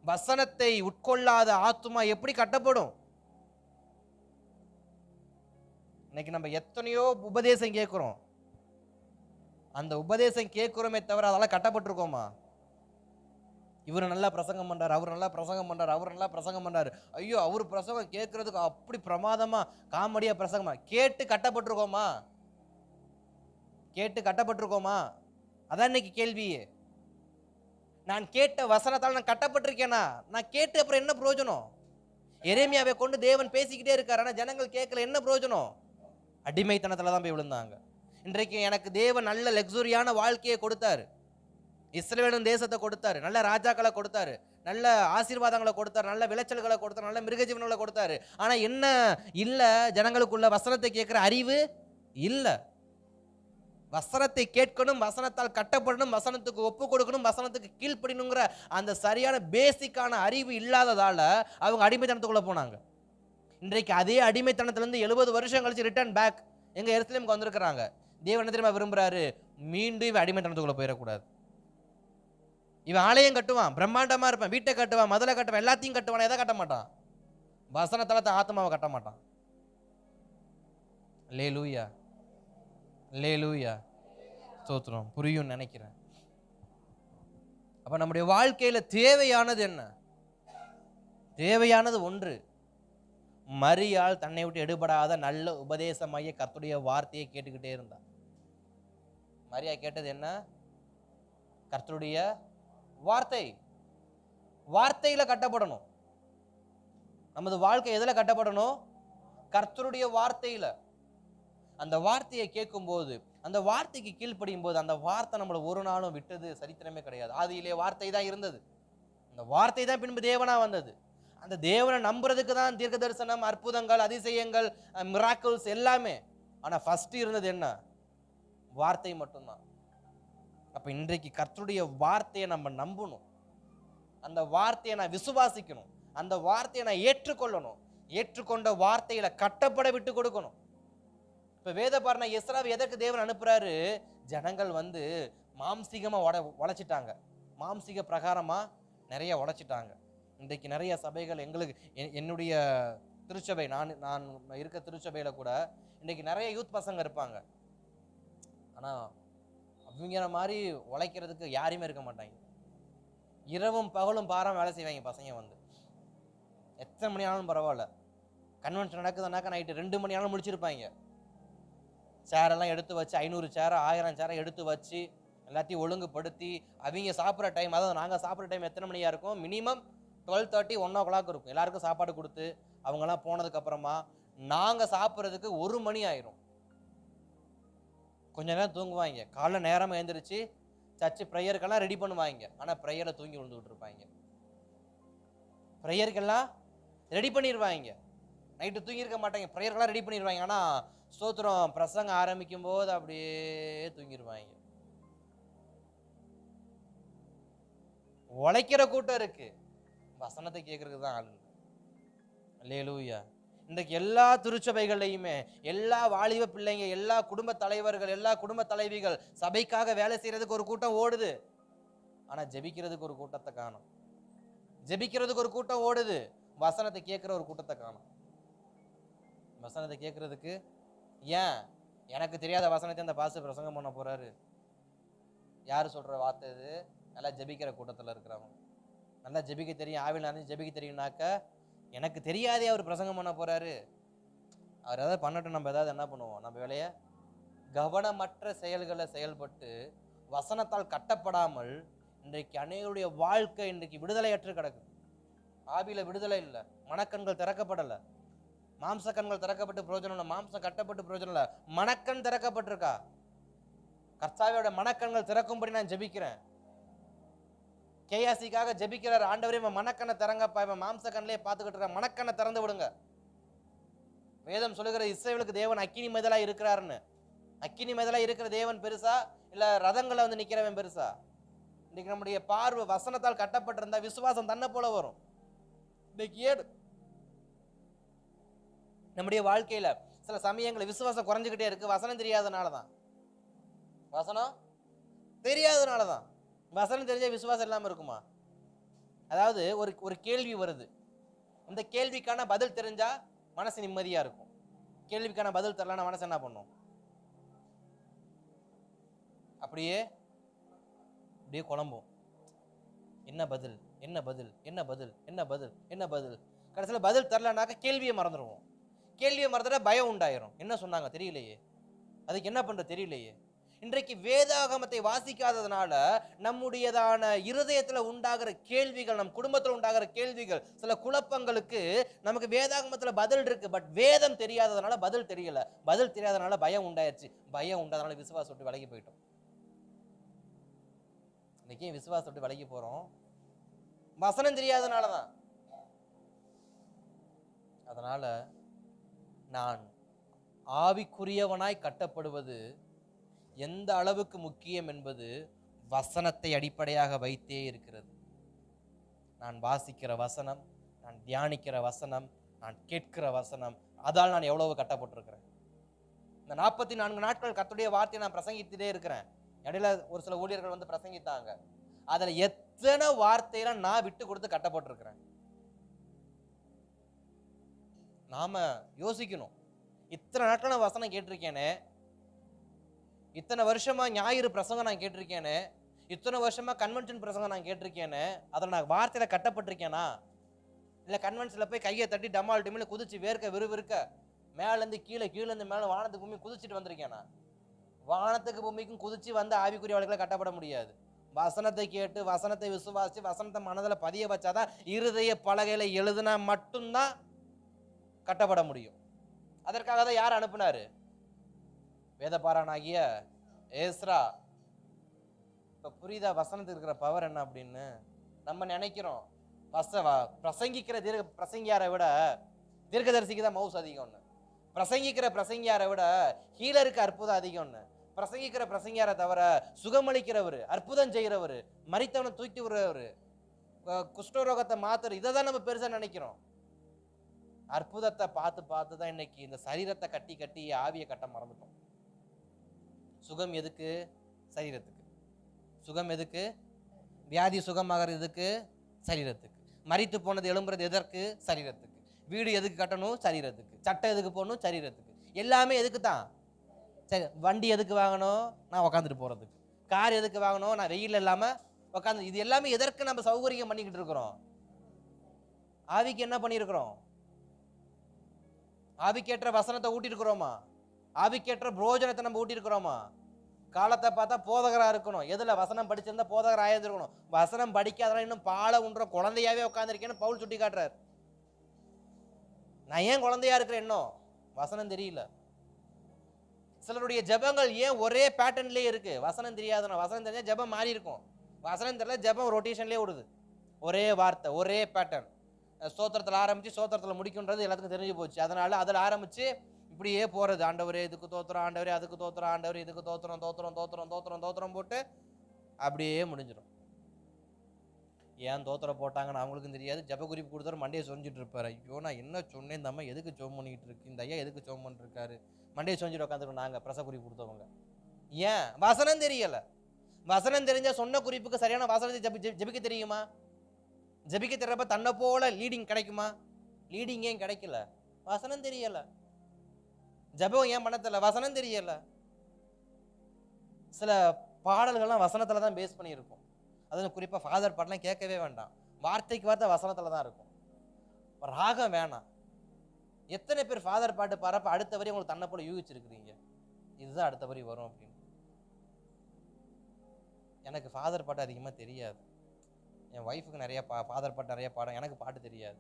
வசனத்தை உட்கொள்ளாத ஆத்துமா எப்படி கட்டப்படும்? இன்னைக்கு நம்ம எத்தனையோ உபதேசம் கேட்கிறோம், அந்த உபதேசம் கேட்கிறோமே தவிர அதெல்லாம் கட்டப்பட்டிருக்கோமா? இவர் நல்லா பிரசங்கம் பண்றாரு, அவர் நல்லா பிரசங்கம் பண்றாரு, அவர் நல்லா பிரசங்கம் பண்றாரு, ஐயோ அவர் பிரசங்கம் கேட்கறதுக்கு அப்படி பிரமாதமா காமெடியா பிரசங்கமா, கேட்டு கட்டப்பட்டிருக்கோமா? கேட்டு கட்டப்பட்டிருக்கோமா? அதான் இன்னைக்கு கேள்வி. நான் கேட்ட வசனத்தால் நான் கட்டப்பட்டிருக்கேனா? நான் கேட்டு அப்புறம் என்ன பிரயோஜனம்? எரேமியாவை கொண்டு தேவன் பேசிக்கிட்டே இருக்காரு, ஆனா ஜனங்கள் கேட்கல, என்ன பிரயோஜனம்? அடிமைத்தனத்துல தான் போய் விழுந்தாங்க. இன்றைக்கு எனக்கு தேவன் நல்ல லக்ஸுரியான வாழ்க்கையை கொடுத்தாரு, இஸ்ரவேலின் தேசத்தை கொடுத்தாரு, நல்ல ராஜாக்களை கொடுத்தாரு, நல்ல ஆசீர்வாதங்களை கொடுத்தாரு, நல்ல விளைச்சல்களை கொடுத்தாரு, நல்ல மிருக ஜீவன்களை கொடுத்தாரு. ஆனா என்ன இல்ல? ஜனங்களுக்குள்ள வசனத்தை கேட்கிற அறிவு இல்ல. வசனத்தை கேட்கணும், வசனத்தால் கட்டப்படணும், வசனத்துக்கு ஒப்பு கொடுக்கணும், வசனத்துக்கு கீழ்ப்படினுங்கிற அந்த சரியான பேசிக்கான அறிவு இல்லாததால அவங்க அடிமைத்தனத்துக்குள்ள போனாங்க. இன்றைக்கு அதே அடிமைத்தனத்திலிருந்து 70 வருஷம் கழிச்சு ரிட்டர்ன் பேக் எங்க எருசலேமுக்கு வந்திருக்கிறாங்க. தேவன் என்ன தெரியுமா விரும்புறாரு? மீண்டும் இவன் அடிமைத்தனத்துக்குள்ள போயிடக்கூடாது. இவன் ஆலயம் கட்டுவான், பிரம்மாண்டமா இருப்பான், வீட்டை கட்டுவான், மதுளை கட்டுவான், எல்லாத்தையும் கட்டுவான், எதை கட்ட மாட்டான்? வசனத்தால ஆத்மாவை கட்ட மாட்டான். அல்லேலூயா, அல்லேலூயா, ஸ்தோத்திரம். புரியும் நினைக்கிறேன். அப்ப நம்முடைய வாழ்க்கையில தேவையானது என்ன? தேவையானது ஒன்று, மரியாள் தன்னை விட்டு எடுபடாத நல்ல உபதேசமாகிய கர்த்தருடைய வார்த்தையை கேட்டுக்கிட்டே இருந்தான். மரியா கேட்டது என்ன? கர்த்தருடைய வார்த்தை. வார்த்தையில கட்டப்படணும். நமது வாழ்க்கை எதுல கட்டப்படணும்? கர்த்தருடைய வார்த்தையில. அந்த வார்த்தையை கேட்கும் போது, அந்த வார்த்தைக்கு கீழ்ப்படியும் போது, அந்த வார்த்தை நம்மளை ஒரு நாளும் விட்டது சரித்திரமே கிடையாது. ஆதியிலே வார்த்தை தான் இருந்தது, அந்த வார்த்தை தான் பின்பு தேவனா வந்தது. அந்த தேவனை நம்புறதுக்கு தான் தீர்க்க தரிசனம், அற்புதங்கள், அதிசயங்கள், மிராக்கிள்ஸ் எல்லாமே. ஆனா ஃபர்ஸ்ட் இருந்தது என்ன? வார்த்தை மட்டும்தான். அப்ப இன்றைக்கு கர்த்தருடைய வார்த்தையை நம்ம நம்பணும், அந்த வார்த்தையை நான் விசுவாசிக்கணும், அந்த வார்த்தையை நான் ஏற்றுக்கொள்ளணும், ஏற்றுக்கொண்ட வார்த்தையில கட்டப்பட விட்டு கொடுக்கணும். இப்ப வேத பாருங்க, எஸ்ராவை எதற்கு தேவன் அனுப்புறாரு? ஜனங்கள் வந்து மாம்சீகமா உழைச்சிட்டாங்க, மாம்சீக பிரகாரமா நிறைய உழைச்சிட்டாங்க. இன்றைக்கு நிறைய சபைகள், எங்களுக்கு என்னுடைய திருச்சபை, நான் இருக்க திருச்சபையில கூட இன்னைக்கு நிறைய யூத் பசங்க இருப்பாங்க. ஆனா அவங்கிற மாதிரி உழைக்கிறதுக்கு யாருமே இருக்க மாட்டாங்க. இரவும் பகலும் பாராம வேலை செய்வாங்க பசங்க வந்து. எத்தனை மணி ஆனாலும் பரவாயில்ல. கன்வென்ஷன் நடக்குதுனாக்கா நைட்டு 2 மணி ஆனாலும் முடிச்சிருப்பாங்க. சேரெல்லாம் எடுத்து வச்சு 500 சேரை 1000 சேரை எடுத்து வச்சு எல்லாத்தையும் ஒழுங்குபடுத்தி, அவங்க சாப்பிட்ற டைம், அதாவது நாங்கள் சாப்பிட்ற டைம் எத்தனை மணியாக இருக்கும்? மினிமம் 12:30 1 o'clock இருக்கும். எல்லாருக்கும் சாப்பாடு கொடுத்து அவங்கெல்லாம் போனதுக்கு அப்புறமா நாங்கள் சாப்பிட்றதுக்கு 1 மணி ஆயிரும். கொஞ்ச நேரம் தூங்குவாங்க. காலைல நேரமாக எழுந்திரிச்சு சர்ச்சு ப்ரேயருக்கெல்லாம் ரெடி பண்ணுவாங்க. ஆனால் ப்ரேயரில் தூங்கி விழுந்துக்கிட்டு இருப்பாங்க. ப்ரேயருக்கெல்லாம் ரெடி பண்ணிடுவாங்க, நைட்டு தூங்கியிருக்க மாட்டாங்க. ப்ரேயருக்கெல்லாம் ரெடி பண்ணிடுவாங்க. ஆனால் ஸ்தோத்திரம் பிரசங்க ஆரம்பிக்கும் போது அப்படியே தூங்கிடுவாங்க. உழைக்கிற கூட்டம் இருக்கு, வசனத்தை கேட்கறதுக்கு தான் ஆளு. அல்லேலூயா. இன்றைக்கு எல்லா திருச்சபைகள்லையுமே எல்லா வாலிப பிள்ளைங்க, எல்லா குடும்ப தலைவர்கள், எல்லா குடும்ப தலைவிகள் சபைக்காக வேலை செய்யறதுக்கு ஒரு கூட்டம் ஓடுது. ஆனா ஜெபிக்கிறதுக்கு ஒரு கூட்டத்தை காணும். ஜெபிக்கிறதுக்கு ஒரு கூட்டம் ஓடுது, வசனத்தை கேட்கிற ஒரு கூட்டத்தை காணும். வசனத்தை கேட்கறதுக்கு ஏன்? எனக்கு தெரியாத வசனத்தை அந்த பாஸ்டர் பிரசங்கம் பண்ண போறாரு. யாரு சொல்ற வார்த்தை இது? நல்லா ஜெபிக்கிற கூட்டத்தில் இருக்கிறவங்க. நல்லா ஜெபிக்க தெரியும், ஆவில நிறைஞ்சு ஜெபிக்க தெரியும்னாக்க எனக்கு தெரியாதே அவர் பிரசங்கம் பண்ண போறாரு. அவர் ஏதாவது பண்ணட்டும், நம்ம ஏதாவது என்ன பண்ணுவோம்? நம்ம வேலையை கவனமற்ற செயல்களை செயல்பட்டு வசனத்தால் கட்டப்படாமல் இன்றைக்கு அநேகருடைய வாழ்க்கை இன்றைக்கு விடுதலையற்று கிடக்கு. ஆவியில விடுதலை இல்லை, மனக்கண்கள் திறக்கப்படலை. மாம்ச கண்கள் திறக்கப்பட்டு பிரயோஜனம் இல்லை, மாம்சம் கட்டப்பட்டு பிரயோஜனம் இல்லை. மனக்கண் திறக்கப்பட்டிருக்கா? கர்த்தாவியோட மனக்கண்கள் திறக்கும்படி நான் ஜெபிக்கிறேன். கேயாசிக்காக ஜெபிக்கிறார். ஆண்டவரே மனக்கண்ணை திறங்கப்பா, இவன் மாம்ச கண்ணிலே பார்த்துக்கிட்டு இருக்க, மனக்கண்ணை திறந்து விடுங்க. வேதம் சொல்லுகிற இஸ்ரவேலுக்கு தேவன் அக்கினி மைதலா இருக்கிறாருன்னு. அக்கினி மைதலா இருக்கிற தேவன் பெருசா இல்ல ரதங்களை வந்து நிக்கிறவன் பெருசா? இன்னைக்கு நம்முடைய பார்வை வசனத்தால் கட்டப்பட்டிருந்தா விசுவாசம் தன்னை போல வரும். இன்னைக்கு ஏடு நம்முடைய வாழ்க்கையில சில சமயங்களை விசுவாசம் குறைஞ்சுக்கிட்டே இருக்கு. வசனம் தெரியாதனாலதான். வசனம் தெரியாதனாலதான். வசனம் தெரிஞ்ச விசுவாசம் இல்லாம இருக்குமா? அதாவது ஒரு கேள்வி வருது, இந்த கேள்விக்கான பதில் தெரிஞ்சா மனசு நிம்மதியா இருக்கும். கேள்விக்கான பதில் தெரியலன்னா மனசு என்ன பண்ணும்? அப்படியே அப்படியே குழம்பும். என்ன பதில், என்ன பதில், என்ன பதில், என்ன பதில், என்ன பதில். கடைசியில் பதில் தெரிலனாக்க கேள்வியை மறந்துடுவோம். கேள்வியை மறந்துட்டா பயம் உண்டாயிரும். என்ன சொன்னாங்க தெரியலையே, அதுக்கு என்ன பண்ற தெரியலையே. இன்றைக்கு வேதாகமத்தை வாசிக்காததுனால நம்முடையதான இருதயத்துல உண்டாகிற கேள்விகள், நம் குடும்பத்துல உண்டாகிற கேள்விகள், சில குழப்பங்களுக்கு நமக்கு வேதாகமத்துல பதில் இருக்கு. பட் வேதம் தெரியாததுனால பதில் தெரியல. பதில் தெரியாதனால பயம் உண்டாயிருச்சு. பயம் உண்டாதனால விசுவாசம் விட்டு விலகி போயிட்டோம். இன்னைக்கு விசுவாசம் விட்டு விலகி போறோம், வசனம் தெரியாதனாலதான். அதனால நான் ஆவிக்குரியவனாய் கட்டப்படுவது எந்த அளவுக்கு முக்கியம் என்பது வசனத்தை அடிப்படையாக வைத்தே இருக்கிறது. நான் வாசிக்கிற வசனம், நான் தியானிக்கிற வசனம், நான் கேட்கிற வசனம், அதால் நான் எவ்வளவு கட்டப்பட்டிருக்கிறேன். இந்த 44 நாட்கள் கர்த்தருடைய வார்த்தையை நான் பிரசங்கித்துட்டே இருக்கிறேன். இடையில ஒரு சில ஊழியர்கள் வந்து பிரசங்கித்தாங்க. அதுல எத்தனை வார்த்தையெல்லாம் நான் விட்டு கொடுத்து கட்டப்பட்டிருக்கிறேன். நாம யோசிக்கணும். இத்தனை நாட்கள் நான் வசனம் கேட்டிருக்கேனே, இத்தனை வருஷமா ஞாயிறு பிரசங்கம் நான் கேட்டிருக்கேனே, இத்தனை வருஷமா கன்வென்ஷன் பிரசங்கம் நான் கேட்டிருக்கேனே, அதில் நான் வார்த்தையில கட்டப்பட்டிருக்கேனா? இல்லை கன்வென்ஷனில் போய் கையை தட்டி டமால் டிமில் குதிச்சு வேர்க்க விறுவிறுக்க மேலேருந்து கீழே, கீழேருந்து மேலே, வானத்துக்கு பூமி குதிச்சுட்டு வந்திருக்கேனா? வானத்துக்கு பூமிக்கும் குதிச்சு வந்து ஆவிக்குரிய வாழ்க்கையில கட்டப்பட முடியாது. வசனத்தை கேட்டு, வசனத்தை விசுவாசி, வசனத்தை மனதில் பதிய வச்சாதான், இருதய பலகையில எழுதுனா மட்டும்தான் கட்டப்பட முடியும். அதற்காக தான் யார் அனுப்புனாரு? வேதபாரானாகிய ஏஸ்ரா. இப்ப புரியுதா வசனத்துக்கு இருக்கிற பவர் என்ன அப்படின்னு? நம்ம நினைக்கிறோம் பிரசங்கிக்கிற பிரசங்கியாரை விட தீர்க்கதரிசிக்கு தான் மவுஸ் அதிகம்னு, பிரசங்கிக்கிற பிரசங்கியாரை விட ஹீலருக்கு அற்புதம் அதிகம்னு, பிரசங்கிக்கிற பிரசங்கியாரை தவிர சுகமளிக்கிறவர், அற்புதம் செய்கிறவர், மரித்தவனை தூக்கி விடுறவர், குஷ்டரோகத்தை மாத்துற, இதை தான் நம்ம பெருசா நினைக்கிறோம். அற்புதத்தை பார்த்து பார்த்து தான் இன்னைக்கு இந்த சரீரத்தை கட்டி கட்டி ஆவியை கட்ட மறந்துட்டோம். சுகம் எதுக்கு? சரீரத்துக்கு. சுகம் எதுக்கு? வியாதி சுகமாகிறது எதுக்கு? சரீரத்துக்கு. மரித்து போனது எழும்புறது எதற்கு? சரீரத்துக்கு. வீடு எதுக்கு கட்டணும்? சரீரத்துக்கு. சட்டை எதுக்கு போடணும்? சரீரத்துக்கு. எல்லாமே எதுக்கு தான்? சரி. வண்டி எதுக்கு வாங்கணும்? நான் உக்காந்துட்டு போறதுக்கு. கார் எதுக்கு வாங்கணும்? நான் வெயில் இல்லாம உக்காந்து. இது எல்லாமே எதற்கு நம்ம சௌகரியம் பண்ணிக்கிட்டு இருக்கிறோம்? ஆவிக்கு என்ன பண்ணியிருக்கிறோம்? ஆவிக்கேற்ற வசனத்தை ஊட்டிருக்கிறோமா? ஆவிக்கேற்ற புரோஜனத்தை நம்ம ஊட்டிருக்கிறோமா? காலத்தை பார்த்தா போதகரா இருக்கணும். எதுல? வசனம் படிச்சிருந்தா போதகர் ஆயிருக்கணும். வசனம் படிக்காதனால இன்னும் பாலை உண்ற குழந்தையாவே உட்காந்துருக்கேன்னு பவுல் சுட்டி காட்டுறாரு. நான் ஏன் குழந்தையா இருக்கிறேன்? இன்னும் வசனம் தெரியல. சிலருடைய ஜபங்கள் ஏன் ஒரே பேட்டர்ன்லயே இருக்கு? வசனம் தெரியாதுன்னா. வசனம் தெரிஞ்சா ஜபம் மாறி இருக்கும். வசனம் தெரியல, ஜபம் ரொட்டேஷன்லயே ஓடுது. ஒரே வார்த்தை, ஒரே பேட்டர்ன். ஸ்தோத்திரத்தில் ஆரம்பிச்சு ஸ்தோத்திரத்தில் முடிக்குன்றது எல்லாத்துக்கும் தெரிஞ்சு போச்சு. அதனால அதில் ஆரம்பிச்சு இப்படியே போறது. ஆண்டவரே இதுக்கு தோத்திரம், ஆண்டவரே அதுக்கு தோத்திரம், ஆண்டவரே இதுக்கு தோத்திரம், தோத்திரம் தோத்திரம் தோத்திரம் தோத்திரம் போட்டு அப்படியே முடிஞ்சிடும். ஏன் தோத்திரம் போட்டாங்கன்னு அவங்களுக்கும் தெரியாது. ஜப குறிப்பு கொடுத்தவர் மண்டையை சொரிஞ்சிட்டு இருப்பாரு. ஐயோ நான் என்ன சொன்னேன், இந்த அம்மா எதுக்கு சோம் பண்ணிட்டு இருக்கு, இந்த ஐயா எதுக்கு சோம் பண்ணிட்டு இருக்காரு, மண்டையை சொரிஞ்சிட்டு உட்காந்துருக்கோம் நாங்க பிரச குறிப்பு கொடுத்தவங்க. ஏன்? வசனம் தெரியல. வசனம் தெரிஞ்சா சொன்ன குறிப்புக்கு சரியான வசனத்தை ஜபிக்க தெரியுமா? ஜபிக்க தெரியறப்ப தன்னை போல லீடிங் கிடைக்குமா? லீடிங் ஏன் கிடைக்கல? வசனம் தெரியல. ஜபம் ஏன் பண்ண தெரியல? வசனம் தெரியல. சில பாடல்கள்லாம் வசனத்துல தான் பேஸ் பண்ணி இருக்கும். அது குறிப்பா ஃபாதர் பாட்டெல்லாம் கேட்கவே வேண்டாம். வார்த்தைக்கு வார்த்தை வசனத்துல தான் இருக்கும். ராகம் வேணாம். எத்தனை பேர் ஃபாதர் பாட்டு பாடுறப்ப அடுத்த வரி உங்களுக்கு தன்னை போல யூகிச்சிருக்கிறீங்க, இதுதான் அடுத்த வரி வரும் அப்படின்னு. எனக்கு ஃபாதர் பாட்டு அதிகமா தெரியாது. என் ஒய்ஃபுக்கு நிறைய ஃபாதர் பாட்டு நிறைய பாடம், எனக்கு பாட்டு தெரியாது.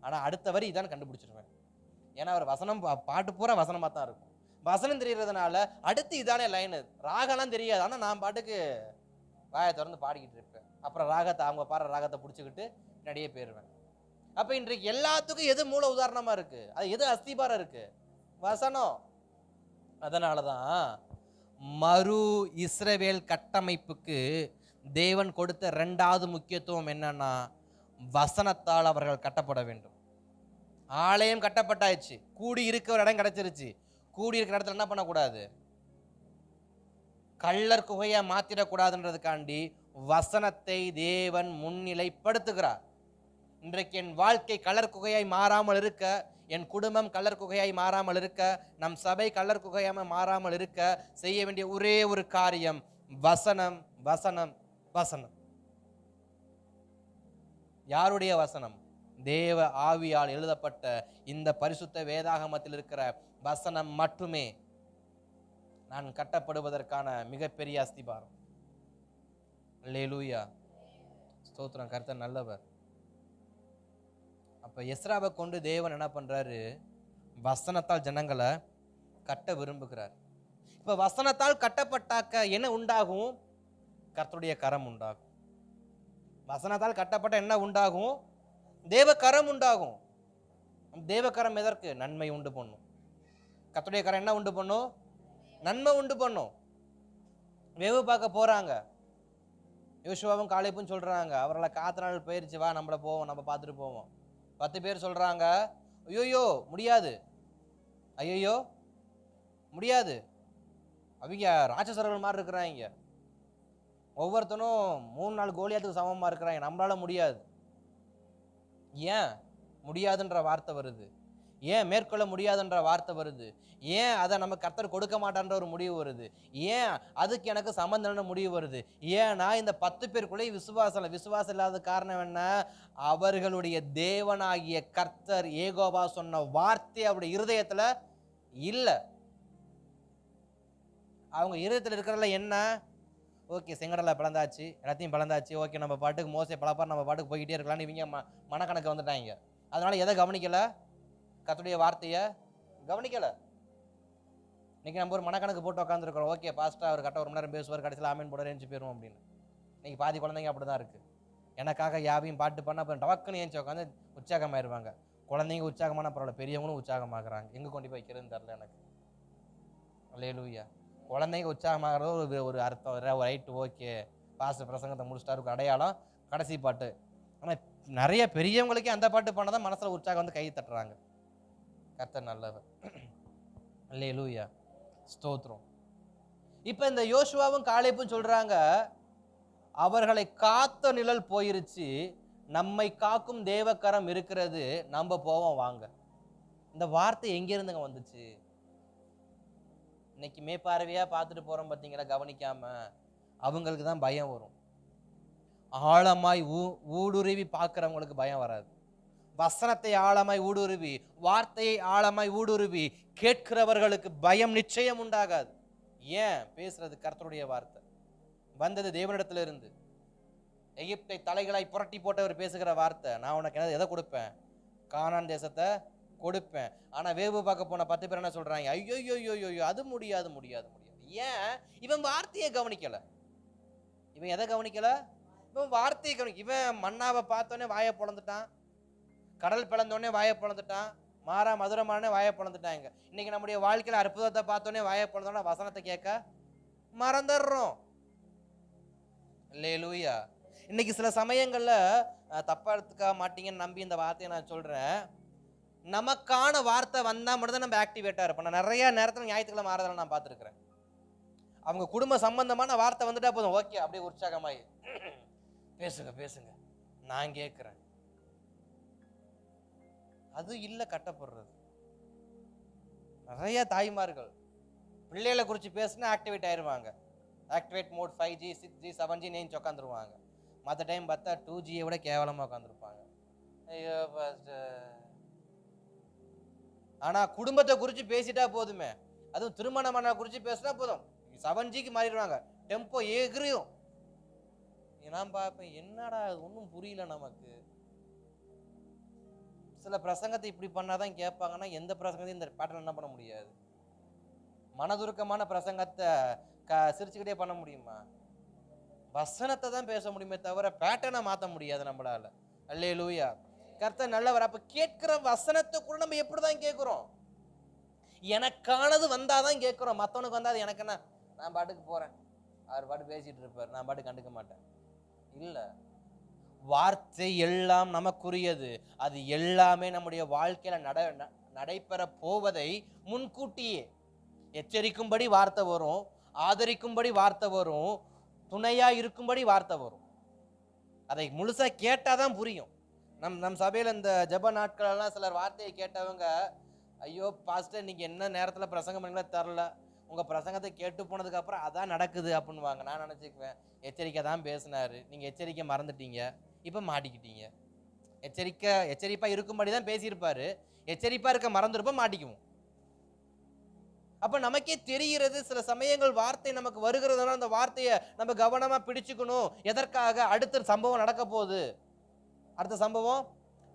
ஆனால் அடுத்த வரி இதான் கண்டுபிடிச்சிருவேன். ஏன்னா அவர் வசனம் பாட்டு பூரா வசனமாக தான் இருக்கும். வசனம் தெரியறதுனால அடுத்து இதானே லைனு. ராகம்லாம் தெரியாது, ஆனால் நான் பாட்டுக்கு வாயை திறந்து பாடிக்கிட்டு இருப்பேன். அப்புறம் ராகத்தை அவங்க பாடுற ராகத்தை பிடிச்சிக்கிட்டு நிறைய போயிடுவேன். அப்போ இன்றைக்கு எல்லாத்துக்கும் எது மூல உதாரணமாக இருக்கு? அது எது அஸ்திபாரம் இருக்கு? வசனம். அதனால தான் மறு இஸ்ரவேல் கட்டமைப்புக்கு தேவன் கொடுத்த 2வது முக்கியத்துவம் என்னன்னா, வசனத்தால் அவர்கள் கட்டப்பட வேண்டும். ஆலயம் கட்டப்பட்டாச்சு, கூடி இருக்கிற இடம் கிடைச்சிருச்சு. கூடி இருக்கிற இடத்துல என்ன பண்ணக்கூடாது? கள்ளர் குகையா மாத்திடக்கூடாதுன்றதுக்காண்டி வசனத்தை தேவன் முன்னிலைப்படுத்துகிறார். இன்றைக்கு என் வாழ்க்கை கள்ளர் குகையாய் மாறாமல் இருக்க, என் குடும்பம் கள்ளர் குகையாய் மாறாமல் இருக்க, நம் சபை கள்ளர் குகையாம மாறாமல் இருக்க செய்ய வேண்டிய ஒரே ஒரு காரியம் வசனம், வசனம், வசனம். யாருடைய வசனம்? தேவ ஆவியால் எழுதப்பட்ட இந்த பரிசுத்த வேதாகமத்தில் இருக்கிற வசனம் மட்டுமே நான் கட்டப்படுவதற்கான மிகப்பெரிய அஸ்திபாரம். அல்லேலூயா, ஸ்தோத்திரம். கர்த்தர் நல்லவர். அப்ப எஸ்ராவை கொண்டு தேவன் என்ன பண்றாரு? வசனத்தால் ஜனங்களை கட்ட விரும்புகிறார். இப்ப வசனத்தால் கட்டப்பட்டாக்க என்ன உண்டாகும்? கர்த்தருடைய கரம் உண்டாகும். வசனத்தால் கட்டப்பட்ட என்ன உண்டாகும்? தேவ கரம் உண்டாகும். தேவ கரம் எதற்கு? நன்மை உண்டு பண்ணும். கர்த்தருடைய கரம் என்ன உண்டு பண்ணும்? நன்மை உண்டு பண்ணும். வேவு பார்க்க போறாங்க. யோசுவாவும் காலேபும் சொல்றாங்க, அவர்களை காத்த நாள் போயிருச்சு, வா நம்மள போவோம், நம்ம பார்த்துட்டு போவோம். 10 பேர் சொல்றாங்க, ஐயோயோ முடியாது, ஐயோயோ முடியாது, அவங்க ராட்சசர்கள் மாதிரி இருக்கிறாங்க, ஒவ்வொருத்தனும் 3-4 கோலியாத்துக்கு சமமா இருக்கிறாங்க, நம்மளால முடியாது. ஏன் முடியாதுன்ற வார்த்தை வருது? ஏன் மேற்கொள்ள முடியாதுன்ற வார்த்தை வருது? ஏன் அதை நம்ம கர்த்தர் கொடுக்க மாட்டான்ற ஒரு முடிவு வருது? ஏன் அதுக்கு எனக்கு சம்பந்தம்னு முடிவு வருது? ஏன்னா இந்த 10 பேருக்குள்ளே விசுவாசம் இல்லாத காரணம் என்ன? அவர்களுடைய தேவனாகிய கர்த்தர் ஏகோவா சொன்ன வார்த்தை அவருடைய இருதயத்துல இல்ல. அவங்க இருதயத்துல இருக்கிறதுல என்ன? ஓகே, செங்கடலை பிளந்தாச்சு, எல்லாத்தையும் பிளந்தாச்சு, ஓகே நம்ம பாட்டுக்கு மோசே பலப்பார் நம்ம பாட்டுக்கு போய்கிட்டே இருக்கலாம்னு இவங்க மனக்கணக்கு வந்துட்டாங்க. அதனால எதை கவனிக்கல? கர்த்தருடைய வார்த்தையை கவனிக்கல. இன்னைக்கு நம்ம ஒரு மனக்கணக்கு போட்டு உட்காந்துருக்கிறோம். ஓகே பாஸ்டர் அவர் கரெக்டாக 1 மணி நேரம் பேசுவார், கடைசியில் ஆமீன் போட ஏஞ்சி போயிடும் அப்படின்னு. இன்னைக்கு பாதி குழந்தைங்க அப்படிதான் இருக்கு. எனக்காக யாவையும் பாட்டு பண்ண அப்புறம் டவக்குன்னு ஏஞ்சி உட்காந்து உற்சாகமாயிருவாங்க. குழந்தைங்க உற்சாகமான பரவாயில்ல, பெரியவங்களும் உற்சாகமாகறாங்க. எங்கே கொண்டு போய் வைக்கிறதுன்னு தெரில எனக்கு. அல்லேலூயா. குழந்தைங்க உற்சாகமாகிறது ஒரு அர்த்தம், ரைட்டு, ஓகே பாஸ்டர் பிரசங்கத்தை முடிச்சிட்டாரு அடையாளம் கடைசி பாட்டு. ஆனால் நிறைய பெரியவங்களுக்கே அந்த பாட்டு பண்ணதான் மனசில் உற்சாகம் வந்து கை தட்டுறாங்க. கர்த்தர் நல்லவர். அல்லேலூயா, ஸ்தோத்திரம். இப்போ இந்த யோசுவாவும் காலேபும் சொல்றாங்க, அவர்களை காத்த நிழல் போயிருச்சு, நம்மை காக்கும் தேவக்கரம் இருக்கிறது, நம்ம போவோம் வாங்க. இந்த வார்த்தை எங்கிருந்துங்க வந்துச்சு? இன்னைக்கு மேற்பார்வையா பார்த்துட்டு போறோம் பார்த்தீங்களா, கவனிக்காம. அவங்களுக்கு தான் பயம் வரும். ஆழமாய் ஊடுருவி பார்க்கிறவங்களுக்கு பயம் வராது. வசனத்தை ஆழமாய் ஊடுருவி, வார்த்தையை ஆழமாய் ஊடுருவி கேட்கிறவர்களுக்கு பயம் நிச்சயம் உண்டாகாது. ஏன்? பேசுறது கர்த்தருடைய வார்த்தை, வந்தது தேவனிடத்துல இருந்து. எகிப்தை தலைகளாய் புரட்டி போட்டவர் பேசுகிற வார்த்தை. நான் உனக்கு எதை கொடுப்பேன்? கானான் தேசத்தை கொடுப்பேன். ஆனா வேவு பார்க்க போன 10 பேர் என்ன சொல்றாங்க? ஐயோ அது முடியாது முடியாது முடியாது. ஏன்? இவன் வார்த்தையை கவனிக்கல. இவன் எதை கவனிக்கல? இவன் வார்த்தையை கவனிக்க. இவன் மன்னாவை பார்த்தோன்னே வாயை பொழந்துட்டான், கடல் பிளந்தோடனே வாயை பொழந்துட்டான், மாறா மதுரமான வாயை பொழந்துட்டாங்க. இன்னைக்கு நம்முடைய வாழ்க்கையில அற்புதத்தை பார்த்தோன்னே வாயை பொழந்தோன்னா வசனத்தை கேட்க மறந்துடுறோம். அல்லேலூயா. இன்னைக்கு சில சமயங்கள்ல தப்பா எடுத்துக்க மாட்டீங்கன்னு நம்பி இந்த வார்த்தையை நான் சொல்றேன். நமக்கான வார்த்தை வந்தா மட்டும் தான் நம்ம ஆக்டிவேட்டா இருப்போம். நான் நிறைய நேரத்தில் ஞாயிற்றுக்கிழமை ஆறுதல் நான் பார்த்துருக்கிறேன். அவங்க குடும்ப சம்பந்தமான வார்த்தை வந்துட்டா போதும், ஓகே அப்படியே உற்சாகமாயி பேசுங்க பேசுங்க நான் கேட்கிறேன். அது இல்லை கட்டப்படுறது. நிறைய தாய்மார்கள் பிள்ளைகளை குறித்து பேசுனா ஆக்டிவேட் ஆயிடுவாங்க. Activate mode 5G 6G 7G நேஞ்சு உட்காந்துருவாங்க. மற்ற டைம் பார்த்தா 2Gயை விட கேவலமாக உட்காந்துருப்பாங்க. ஐயோ ஆனால் குடும்பத்தை குறித்து பேசிட்டா போதுமே, அதுவும் திருமணமான குறித்து பேசினா போதும் 7Gக்கு மாறிடுவாங்க. டெம்போ எகிரியும். நான் பார்ப்பேன், என்னடா ஒன்றும் புரியல நமக்கு. சில பிரசங்கத்தை இப்படி பண்ணாதான் கேட்பாங்கன்னா எந்த பிரசங்கத்தையும் இந்த பேட்டர்ன் என்ன பண்ண முடியாது. மனதுருக்கமான பிரசங்கத்தை சிரிச்சுக்கிட்டே பண்ண முடியுமா? வசனத்தை தான் பேச முடியுமே தவிர பேட்டர்னை மாற்ற முடியாது நம்மளால. அல்லேலூயா. கர்த்தர் நல்லவர். அப்ப கேட்கிற வசனத்தை கூட நம்ம எப்படிதான் கேட்கிறோம்? எனக்கானது வந்தாதான் கேட்கிறோம். மற்றவனுக்கு வந்தாது எனக்கு என்ன, நான் பாட்டுக்கு போறேன், அவர் பாட்டு பேசிட்டு இருப்பார், நான் பாட்டு கண்டுக்க மாட்டேன். இல்ல, வார்த்தை எல்லாம் நமக்குரியது. அது எல்லாமே நம்முடைய வாழ்க்கையில நடைபெற போவதை முன்கூட்டியே எச்சரிக்கும்படி வார்த்தை வரும், ஆதரிக்கும்படி வார்த்தை வரும், துணையா இருக்கும்படி வார்த்தை வரும். அதை முழுசா கேட்டாதான் புரியும். நம் சபையில இந்த ஜப நாட்கள் எல்லாம் சிலர் வார்த்தையை கேட்டவங்க, ஐயோ பாஸ்டர் நீங்க என்ன நேரத்துல பிரசங்கம் பண்ணீங்களா தெரில, உங்க பிரசங்கத்தை கேட்டு போனதுக்கு அப்புறம் அதான் நடக்குது அப்படின்னுவாங்க. நான் நினைச்சுக்குவேன், எச்சரிக்கை தான் பேசினாரு, நீங்க எச்சரிக்கை மறந்துட்டீங்க, இப்ப மாட்டிக்கிட்டீங்க. எச்சரிப்பா இருக்கும்படி தான் பேசியிருப்பாரு, எச்சரிப்பா இருக்க மறந்துருப்ப மாட்டிக்குவோம். அப்ப நமக்கே தெரிகிறது சில சமயங்கள் வார்த்தை நமக்கு வருகிறதுனால அந்த வார்த்தையை நம்ம கவனமா பிடிச்சுக்கணும். எதற்காக? அடுத்த சம்பவம்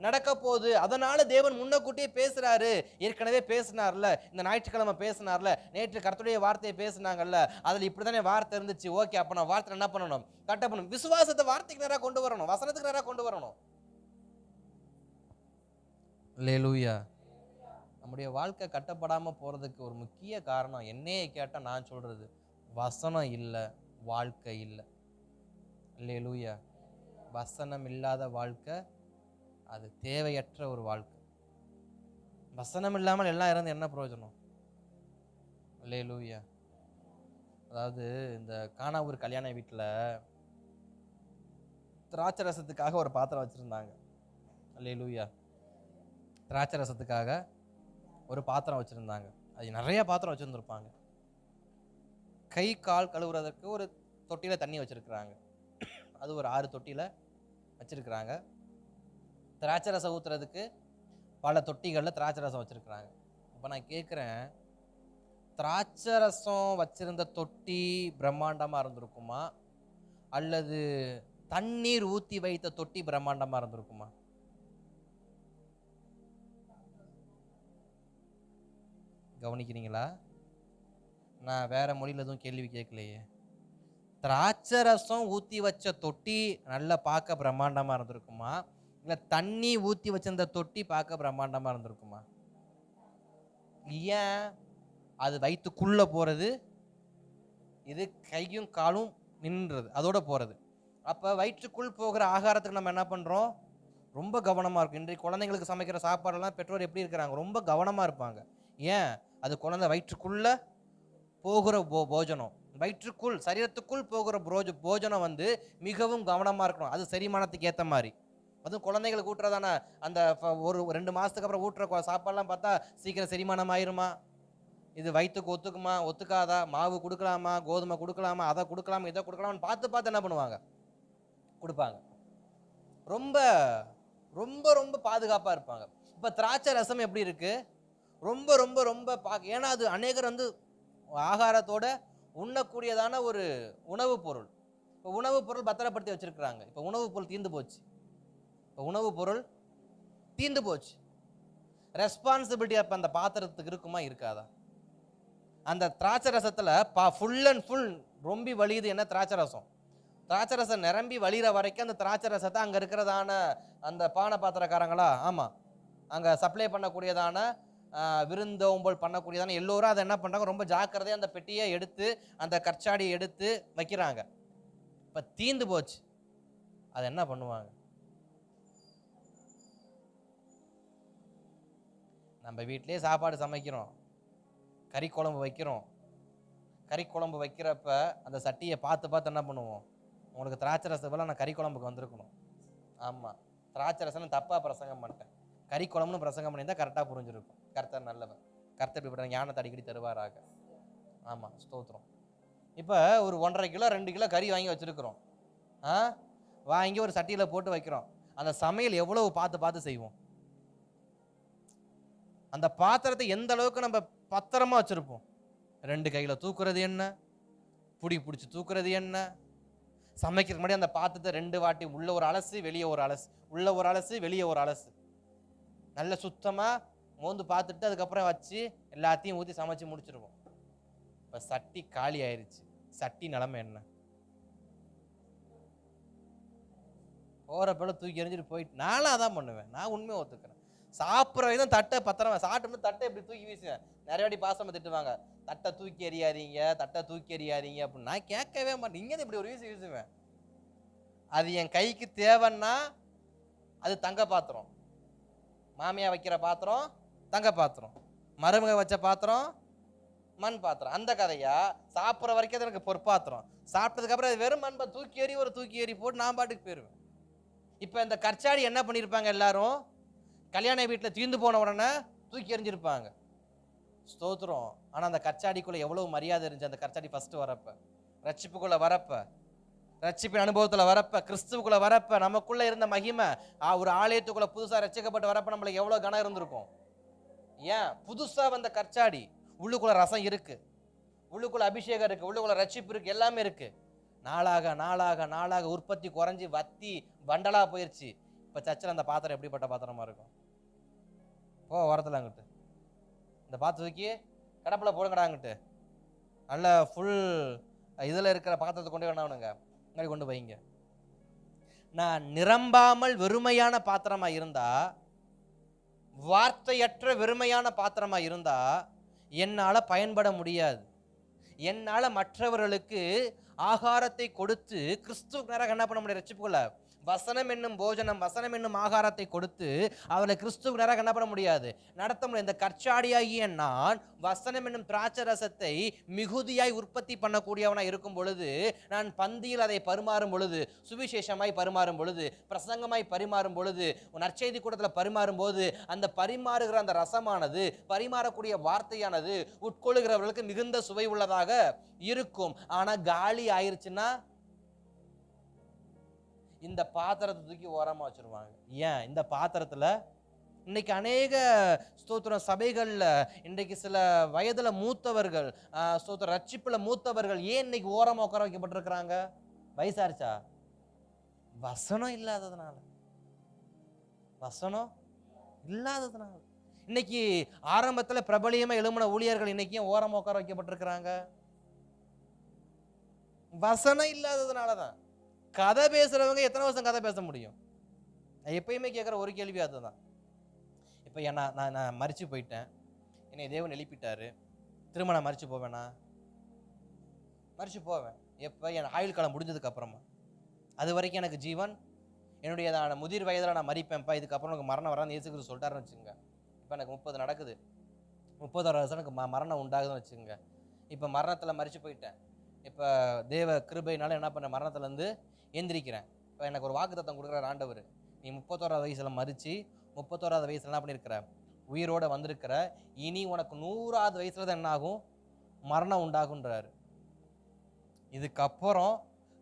நடக்க போகுது. அதனால தேவன் முன்னக்கூட்டியே பேசுறாரு. ஏற்கனவே பேசினார்ல, இந்த ஞாயிற்றுக்கிழமை பேசினார்ல, நேற்று கர்த்தருடைய வார்த்தையை பேசினாங்கல்ல, அதுல இப்படித்தானே வார்த்தை இருந்துச்சு. ஓகே, அப்ப நான் வார்த்தை என்ன பண்ணணும்? கட்டப்படணும். விசுவாசத்தை வார்த்தைக்கு நேரா கொண்டு வரணும், வசனத்துக்கு நேரா கொண்டு வரணும். அல்லேலூயா. நம்முடைய வாழ்க்கை கட்டப்படாம போறதுக்கு ஒரு முக்கிய காரணம் என்னையே கேட்டா நான் சொல்றது, வசனம் இல்லை, வாழ்க்கை இல்லை. அல்லேலூயா. வசனம் இல்லாத வாழ்க்கை அது தேவையற்ற ஒரு வாழ்க்கை. வசனம் இல்லாமல் எல்லாம் இருந்து என்ன பிரயோஜனம்? அல்லேலூயா. அதாவது இந்த கானாவூர் கல்யாண வீட்டில் திராட்சை ரசத்துக்காக ஒரு பாத்திரம் வச்சுருந்தாங்க. அல்லேலூயா. திராட்சை ரசத்துக்காக ஒரு பாத்திரம் வச்சுருந்தாங்க. அது நிறைய பாத்திரம் வச்சுருந்துருப்பாங்க. கை கால் கழுவுறதுக்கு ஒரு தொட்டியில் தண்ணி வச்சுருக்குறாங்க. அது ஒரு 6 தொட்டியில் வச்சுருக்குறாங்க. திராட்சை ரசம் ஊற்றுறதுக்கு பல தொட்டிகளில் திராட்சை ரசம் வச்சுருக்குறாங்க. அப்போ நான் கேட்குறேன், திராட்சை ரசம் வச்சிருந்த தொட்டி பிரம்மாண்டமாக இருந்திருக்குமா, அல்லது தண்ணீர் ஊற்றி வைத்த தொட்டி பிரம்மாண்டமாக இருந்திருக்குமா? கவனிக்கிறீங்களா? நான் வேற மொழியில் எதுவும் கேள்வி கேட்கலையே. திராட்சை ரசம் ஊற்றி வச்ச தொட்டி நல்லா பார்க்க பிரம்மாண்டமாக இருந்திருக்குமா, இல்லை தண்ணி ஊற்றி வச்சிருந்த தொட்டி பார்க்க பிரம்மாண்டமாக இருந்திருக்குமா? ஏன்? அது வயிற்றுக்குள்ளே போகிறது, இது கையும் காலும் நின்றது, அதோட போகிறது. அப்போ வயிற்றுக்குள் போகிற ஆகாரத்துக்கு நம்ம என்ன பண்ணுறோம்? ரொம்ப கவனமாக இருக்கும். இன்றைக்கு குழந்தைங்களுக்கு சமைக்கிற சாப்பாடெல்லாம் பெற்றோர் எப்படி இருக்கிறாங்க? ரொம்ப கவனமாக இருப்பாங்க. ஏன்? அது குழந்தை வயிற்றுக்குள்ளே போகிற போஜனம், வயிற்றுக்குள் சரீரத்துக்குள் போகிற போஜனம் வந்து மிகவும் கவனமாக இருக்கணும். அது செரிமானத்துக்கு ஏற்ற மாதிரி. அதுவும் குழந்தைங்களுக்கு ஊட்டுறதான அந்த ஒரு 2 மாதத்துக்கு அப்புறம் ஊட்டுற சாப்பாடெல்லாம் பார்த்தா சீக்கிரம் செரிமானம் ஆயிருமா? இது வயிற்றுக்கு ஒத்துக்குமா ஒத்துக்காதா? மாவு கொடுக்கலாமா, கோதுமை கொடுக்கலாமா, அதை கொடுக்கலாமா, இதை கொடுக்கலாமான்னு பார்த்து என்ன பண்ணுவாங்க? கொடுப்பாங்க. ரொம்ப ரொம்ப ரொம்ப பாதுகாப்பாக இருப்பாங்க. இப்போ திராட்சை ரசம் எப்படி இருக்கு? ரொம்ப ரொம்ப ரொம்ப ஏன்னா அது அநேகர் வந்து ஆகாரத்தோட உண்ணக்கூடியதான ஒரு உணவுப் பொருள். இப்போ உணவுப் பொருள் பத்திரப்படுத்தி வச்சிருக்கிறாங்க. இப்போ உணவுப் பொருள் தீர்ந்து போச்சு. இப்போ உணவுப் பொருள் தீர்ந்து போச்சு. ரெஸ்பான்சிபிலிட்டி அப்போ அந்த பாத்திரத்துக்கு இருக்குமா இருக்காதா? அந்த திராட்சை ரசத்தில் ஃபுல் அண்ட் ஃபுல் ரொம்பி வலியுது. என்ன? திராட்சை ரசம். திராட்சை ரசம் நிரம்பி வலிகிற வரைக்கும் அந்த திராட்சை ரசத்தை அங்கே இருக்கிறதான அந்த பானை பாத்திரக்காரங்களா, ஆமாம், அங்கே சப்ளை பண்ணக்கூடியதான விருந்தோம்பல் பண்ணக்கூடியதான எல்லோரும் அதை என்ன பண்ணுறாங்க? ரொம்ப ஜாக்கிரதையாக அந்த பெட்டியை எடுத்து அந்த கற்சாடியை எடுத்து வைக்கிறாங்க. இப்போ தீந்து போச்சு. அதை என்ன பண்ணுவாங்க? நம்ம வீட்டிலே சாப்பாடு சமைக்கிறோம், கறி குழம்பு வைக்கிறோம். கறி குழம்பு வைக்கிறப்ப அந்த சட்டியை பார்த்து என்ன பண்ணுவோம்? உங்களுக்கு திராட்சை ரசம் போல நான் கறி குழம்புக்கு வந்திருக்கணும். ஆமாம், திராட்சை ரசம்னு தப்பாக பிரசங்கம் பண்ணிட்டேன். கறி குழம்புன்னு பிரசங்கம் பண்ணியிருந்தால் கரெக்டாக புரிஞ்சிருக்கும். கர்த்தர் நல்லவர். கர்த்தர் இப்படி ஞானத்தை அடிக்கடி தருவாராக. ஆமாம், ஸ்தோத்திரம். இப்போ ஒரு 1.5 கிலோ 2 கிலோ கறி வாங்கி வச்சுருக்குறோம். வாங்கி ஒரு சட்டியில் போட்டு வைக்கிறோம். அந்த சமையல் எவ்வளவு பார்த்து செய்வோம்? அந்த பாத்திரத்தை எந்த அளவுக்கு நம்ம பத்திரமா வச்சுருப்போம்? 2 கையில் தூக்குறது என்ன, பிடிச்சி தூக்குறது என்ன, சமைக்கிறதுக்கு முன்னாடி அந்த பாத்திரத்தை 2 வாட்டி உள்ள ஒரு அலசு வெளியே ஒரு அலசு, உள்ள ஒரு அலசு வெளியே ஒரு அலசு, நல்ல சுத்தமாக மோந்து பார்த்துட்டு அதுக்கப்புறம் வச்சு எல்லாத்தையும் ஊற்றி சமைச்சு முடிச்சிருவோம். இப்போ சட்டி காலி ஆயிடுச்சு. சட்டி நிலைமை என்ன? போகிறப்பெல்லாம் தூக்கி எறிஞ்சிட்டு போயிட்டு நானும் அதான் பண்ணுவேன். நான் உண்மையை ஒத்துக்கிறேன். சாப்பிட்ற வரைக்கும் தட்டை பத்திரமா சாப்பிட்டு தட்டை எப்படி தூக்கி வீசுவேன். நிறைய வாட்டி பாசமாக திட்டுவாங்க, தட்டை தூக்கி எறியாதீங்க அப்படின்னு. நான் கேட்கவே மாட்டேன். இங்கே இப்படி ஒரு வீசுவேன். அது என் கைக்கு தேவைன்னா அது தங்க பாத்திரம், மாமியா வைக்கிற பாத்திரம் தங்க பாத்திரம், மருமக வச்ச பாத்திரம் மண் பாத்திரம். அந்த கதையா? சாப்பிட்ற வரைக்கும் அது எனக்கு பொற்பாத்திரம். சாப்பிட்டதுக்கு அப்புறம் அது வெறும் மண் தூக்கி ஏறி போட்டு நான் பாட்டுக்கு போயிடுவேன். இப்போ இந்த கற்சாடி என்ன பண்ணியிருப்பாங்க? எல்லாரும் கல்யாண வீட்டில் தீர்ந்து போன உடனே தூக்கி எறிஞ்சிருப்பாங்க. ஸ்தோத்திரம். ஆனால் அந்த கற்சாடிக்குள்ளே எவ்வளவு மரியாதை இருந்துச்சு. அந்த கற்சாடி ஃபஸ்ட்டு வரப்ப, ரட்சிப்புக்குள்ளே வரப்ப, ரட்சிப்பின் அனுபவத்தில் வரப்ப, கிறிஸ்துவுக்குள்ளே வரப்ப, நமக்குள்ளே இருந்த மகிமை ஒரு ஆலயத்துக்குள்ளே புதுசாக ரட்சிக்கப்பட்டு வரப்ப நம்மளுக்கு எவ்வளோ கனம் இருந்திருக்கும்? ஏன்? புதுசாக வந்த கற்சாடி, உள்ளுக்குள்ளே ரசம் இருக்குது, உள்ளுக்குள்ளே அபிஷேகம் இருக்குது, உள்ளுக்குள்ளே ரட்சிப்பு இருக்குது, எல்லாமே இருக்குது. நாளாக நாளாக நாளாக உற்பத்தி குறைஞ்சி வத்தி வண்டலாக போயிடுச்சு. இப்போ சர்ச்சில் அந்த பாத்திரம் எப்படிப்பட்ட பாத்திரமா இருக்கும்? ஓரத்தில் அங்கிட்டு இந்த பாத்திரம் தூக்கி கடப்பில் போடுங்கடாங்கிட்டு நல்ல ஃபுல் இதில் இருக்கிற பாத்திரத்தை கொண்டு வேணானுங்க அங்கே கொண்டு வைங்க. நான் நிரம்பாமல் வெறுமையான பாத்திரமாக இருந்தா, வார்த்தையற்ற வெறுமையான பாத்திரமாக இருந்தா என்னால் பயன்பட முடியாது. என்னால மற்றவர்களுக்கு ஆகாரத்தை கொடுத்து கிறிஸ்துவ நேராக என்ன பண்ண முடியாது? ரட்சிப்புக்குள்ள வசனம் என்னும் போஜனம், வசனம் என்னும் ஆகாரத்தை கொடுத்து அவளை கிறிஸ்துவ நேராக என்ன பண்ண முடியாது? நடத்த முடியாது. இந்த கற்சாடியாகிய நான் வசனம் என்னும் திராட்சை ரசத்தை மிகுதியாய் உற்பத்தி பண்ணக்கூடியவனா இருக்கும் பொழுது, நான் பந்தியில் அதை பரிமாறும் பொழுது, சுவிசேஷமாய் பரிமாறும் பொழுது, பிரசங்கமாய் பரிமாறும் பொழுது, நற்செய்தி கூடத்தில் பரிமாறும் போது, அந்த பரிமாறுகிற அந்த ரசமானது, பரிமாறக்கூடிய வார்த்தையானது உட்கொள்ளுகிறவர்களுக்கு மிகுந்த சுவை உள்ளதாக இருக்கும். ஆனா காலி ஆயிருச்சுன்னா இந்த பாத்திரத்தை தூக்கி ஓரமா வச்சிருவாங்க. ஏன்? இந்த பாத்திரத்துல இன்னைக்கு அநேக ஸ்தோத்திரம் சபைகள்ல இன்றைக்கு சில வயதுல மூத்தவர்கள், ஸ்தோத்திரம் ரட்சிப்புல மூத்தவர்கள் ஏன் இன்னைக்கு ஓரமா உட்கார வைக்கப்பட்டிருக்கிறாங்க? வயசாரிச்சா? வசனம் இல்லாததுனால. வசனம் இல்லாததுனால. இன்னைக்கு ஆரம்பத்துல பிரபலியமா எழும்பின ஊழியர்கள் இன்னைக்கு ஏன் ஓரமா உட்கார வைக்கப்பட்டிருக்கிறாங்க? வசனம் இல்லாததுனாலதான். கதை பேசுறவங்க எத்தனை வருஷம் கதை பேச முடியும்? நான் எப்பயுமே கேட்குற ஒரு கேள்வி அதுதான். இப்போ நான் மரிச்சு போயிட்டேன், என்னை தேவன் எழுப்பிட்டாரு, திரும்ப நான் மரிச்சு போவேனா? மரிச்சு போவேன். எப்போ? என் ஆயுள் காலம் முடிஞ்சதுக்கு அப்புறமா. அது வரைக்கும் எனக்கு ஜீவன், என்னுடைய முதிர் வயதில் நான் மறிப்பேன்ப்பா, இதுக்கப்புறம் எனக்கு மரணம் வரான்னு இயேசு கிறிஸ்து சொல்லிட்டாருன்னு வச்சுங்க. இப்போ எனக்கு 30 நடக்குது, 30வது வருஷம் எனக்கு மரணம் உண்டாகுதுன்னு வச்சுங்க. இப்போ மரணத்தில் மரிச்சு போயிட்டேன். இப்போ தேவ கிருபையினால என்ன பண்ண, மரணத்துலேருந்து எந்திரிக்கிறேன். இப்போ எனக்கு ஒரு வாக்குத்தத்தம் கொடுக்குற ஆண்டவர், நீ 31வது வயசில் மறித்து 31வது வயசில் என்ன பண்ணியிருக்கிற? உயிரோடு வந்திருக்கிற. இனி உனக்கு 100வது வயசுல தான் என்ன ஆகும்? மரணம் உண்டாகுன்றாரு. இதுக்கப்புறம்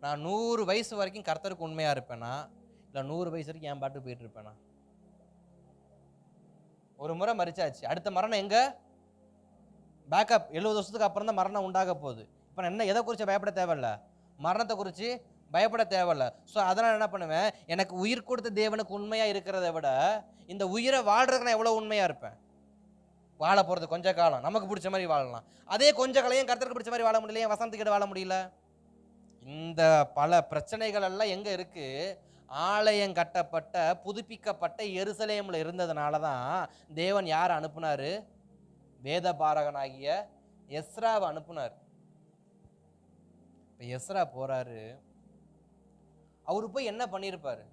நான் 100 வயசு வரைக்கும் கர்த்தருக்கு உண்மையாக இருப்பேனா, இல்லை 100 வயசு வரைக்கும் என் பாட்டு போயிட்டு இருப்பேனா? ஒரு முறை மறிச்சாச்சு, அடுத்த மரணம் எங்க? பேக்கப். 70 வருஷத்துக்கு அப்புறம் தான் மரணம் உண்டாக போகுது. இப்போ நான் என்ன, எதை குறித்து பயப்பட தேவையில்ல? மரணத்தை குறித்து பயப்பட தேவையில்ல. ஸோ அதனால் என்ன பண்ணுவேன்? எனக்கு உயிர் கொடுத்த தேவனுக்கு உண்மையாக இருக்கிறத விட இந்த உயிரை வாழ்றதுக்கு நான் எவ்வளோ உண்மையாக இருப்பேன். வாழ போகிறது கொஞ்ச காலம், நமக்கு பிடிச்ச மாதிரி வாழலாம். அதே கொஞ்ச காலையும் கர்த்தருக்கு பிடிச்ச மாதிரி வாழ முடியல, என் வசனத்துக்கிட்ட வாழ முடியல. இந்த பல பிரச்சனைகள் எல்லாம் எங்கே இருக்குது? ஆலயம் கட்டப்பட்ட புதுப்பிக்கப்பட்ட எருசலேமில் இருந்ததுனால தான் தேவன் யாரை அனுப்புனார்? வேத பாரகனாகிய எஸ்ராவை அனுப்புனார். இப்போ எஸ்ரா போறாரு, அவரு போய் என்ன பண்ணியிருப்பாரு?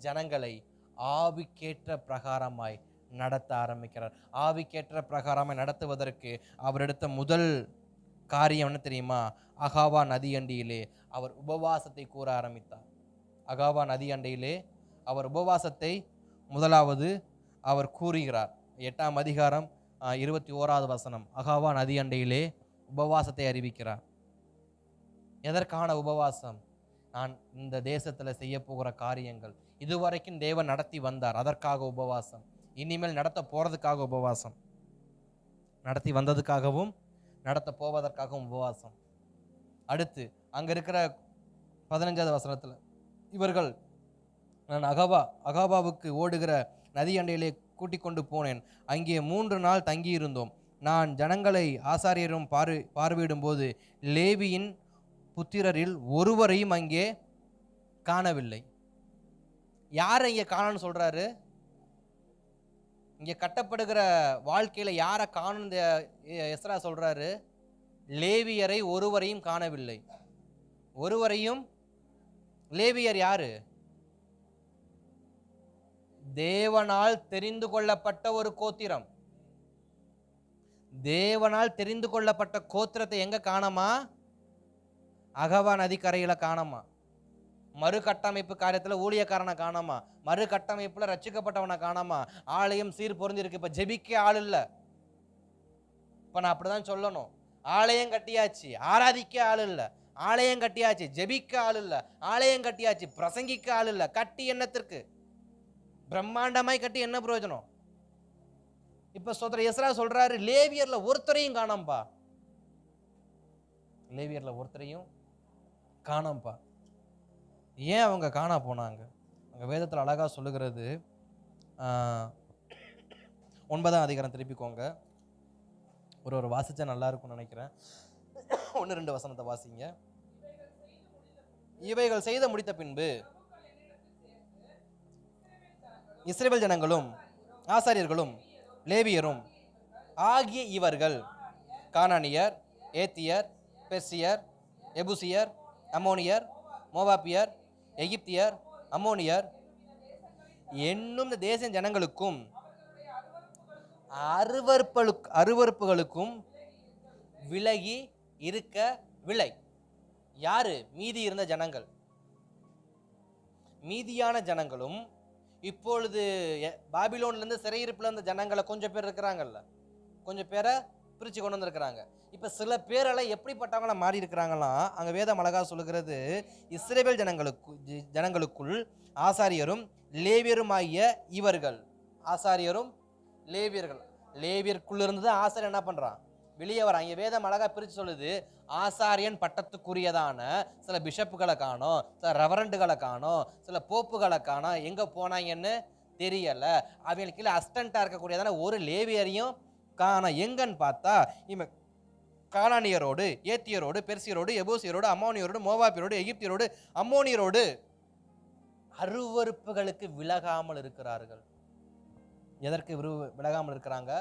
ஜனங்களை ஆவிக்கேற்ற பிரகாரமாய் நடத்த ஆரம்பிக்கிறார். ஆவிக்கேற்ற பிரகாரமாய் நடத்துவதற்கு அவர் எடுத்த முதல் காரியம் என்ன தெரியுமா? அகாவா நதி அண்டியிலே அவர் உபவாசத்தை கூற ஆரம்பித்தார். அகாவா நதி அண்டையிலே அவர் உபவாசத்தை முதலாவது அவர் கூறுகிறார். 8ஆம் அதிகாரம் 21வது வசனம். அகாவா நதி அண்டையிலே உபவாசத்தை அறிவிக்கிறார். எதற்கான உபவாசம்? நான் இந்த தேசத்தில் செய்ய போகிற காரியங்கள் இதுவரைக்கும் தேவன் நடத்தி வந்தார், அதற்காக உபவாசம். இனிமேல் நடத்த போறதுக்காக உபவாசம். நடத்தி வந்ததுக்காகவும் நடத்த போவதற்காகவும் உபவாசம். அடுத்து அங்க இருக்கிற 15வது வசனத்துல, இவர்கள் நான் அகாபாவுக்கு ஓடுகிற நதி அண்டையிலே கூட்டிக் கொண்டு போனேன். அங்கே 3 நாள் தங்கியிருந்தோம். நான் ஜனங்களை ஆசாரியரும் பார்வையிடும் போது லேவியின் புத்திரரில் ஒருவரையும் அங்கே காணவில்லை. யாரை இங்கே காணன்னு சொல்றாரு? இங்கே கட்டப்படுகிற வாழ்க்கையில யாரை காணும் எஸ்ரா சொல்றாரு? லேவியரை ஒருவரையும் காணவில்லை. ஒருவரையும். லேவியர் யாரு? தேவனால் தெரிந்து கொள்ளப்பட்ட ஒரு கோத்திரம். தேவனால் தெரிந்து கொள்ளப்பட்ட கோத்திரத்தை எங்க காணமா? அகவா நதிக்கரையில காணமா. மறு கட்டமைப்பு காரியத்துல ஊழியக்காரனை காணாமா. மறு கட்டமைப்புல ரட்சிக்கப்பட்டவனை காணாமா. ஆலயம் சீர் பொருந்திருக்கு. இப்ப ஜெபிக்க ஆள் இல்ல. இப்ப நான் அப்படிதான் சொல்லணும். ஆலயம் கட்டியாச்சு, ஆராதிக்க ஆள் இல்ல. ஆலயம் கட்டியாச்சு, ஜெபிக்க ஆள் இல்ல. ஆலயம் கட்டியாச்சு, பிரசங்கிக்க ஆள் இல்ல. கட்டி என்னத்திற்கு? பிரம்மாண்டமாய் கட்டி என்ன பிரயோஜனம்? இப்ப சோதர எஸ்ரா சொல்றாரு, லேவியர்ல ஒருத்தரையும் காணோம்பா. லேவியர்ல ஒருத்தரையும் காணோம்பா. ஏன் அவங்க காணா போனாங்க? அங்க வேதத்தில் அழகா சொல்லுகிறது. 9ஆம் அதிகாரம் திருப்பிக்கோங்க. ஒரு வாசிச்சா நல்லா இருக்கும்னு நினைக்கிறேன். 1-2 வசனத்தை வாசிங்க. இவைகள் செய்து முடித்த பின்பு இஸ்ரவேல் ஜனங்களும் ஆசாரியர்களும் லேவியரும் ஆகிய இவர்கள் கானானியர், ஏத்தியர், பெர்சியர், எபுசியர், அம்மோனியர், மோவாபியர், எகிப்தியர், அம்மோனியர் என்னும் இந்த தேச ஜனங்களுக்கும் அருவருப்புகளுக்கும் விலகி இருக்கவில்லை. யாரு? மீதி இருந்த ஜனங்கள். மீதியான ஜனங்களும் இப்பொழுது பாபிலோன்ல இருந்து சிறையிருப்புல இருந்த ஜனங்களை கொஞ்சம் பேர் இருக்கிறாங்கல்ல, கொஞ்சம் பேரை பிரிச்சு கொண்டு வந்திருக்கிறாங்க. இப்ப சில பேரெல்லாம் எப்படிப்பட்டவங்கள மாறி இருக்கிறாங்களாம். அங்க வேதம் அழகா சொல்லுகிறது, இஸ்ரவேல் ஜனங்களுக்குள் ஆசாரியரும் லேவியருமாகிய இவர்கள். ஆசாரியரும் லேவியர்கள். லேவியருக்குள்ள இருந்து ஆசாரியர் என்ன பண்றான்? வெளியே வரான். இங்க வேதம் அழகா பிரிச்சு சொல்லுது, ஆசாரியன் பட்டத்துக்குரியதான சில பிஷப்புகளை காணோம், சில ரெவரண்டுகளை காணோம், சில போப்புகளை காணோம். எங்க போனாங்கன்னு தெரியல. அவங்களுக்கு கீழே அசிஸ்டண்டா இருக்கக்கூடியதான ஒரு லேவியரையும் காணோம். எங்கன்னு பார்த்தா இவன் கானானியரோடு, ஏத்தியரோடு, பெர்சியரோடு, எபூசியரோடு, அம்மோனியரோடு, மோவாபியரோடு, எகிப்தியரோடு, அம்மோனியரோடு அருவருப்புகளுக்கு விலகாமல் இருக்கிறார்கள். எதற்கு விலகாமல் இருக்கிறாங்க?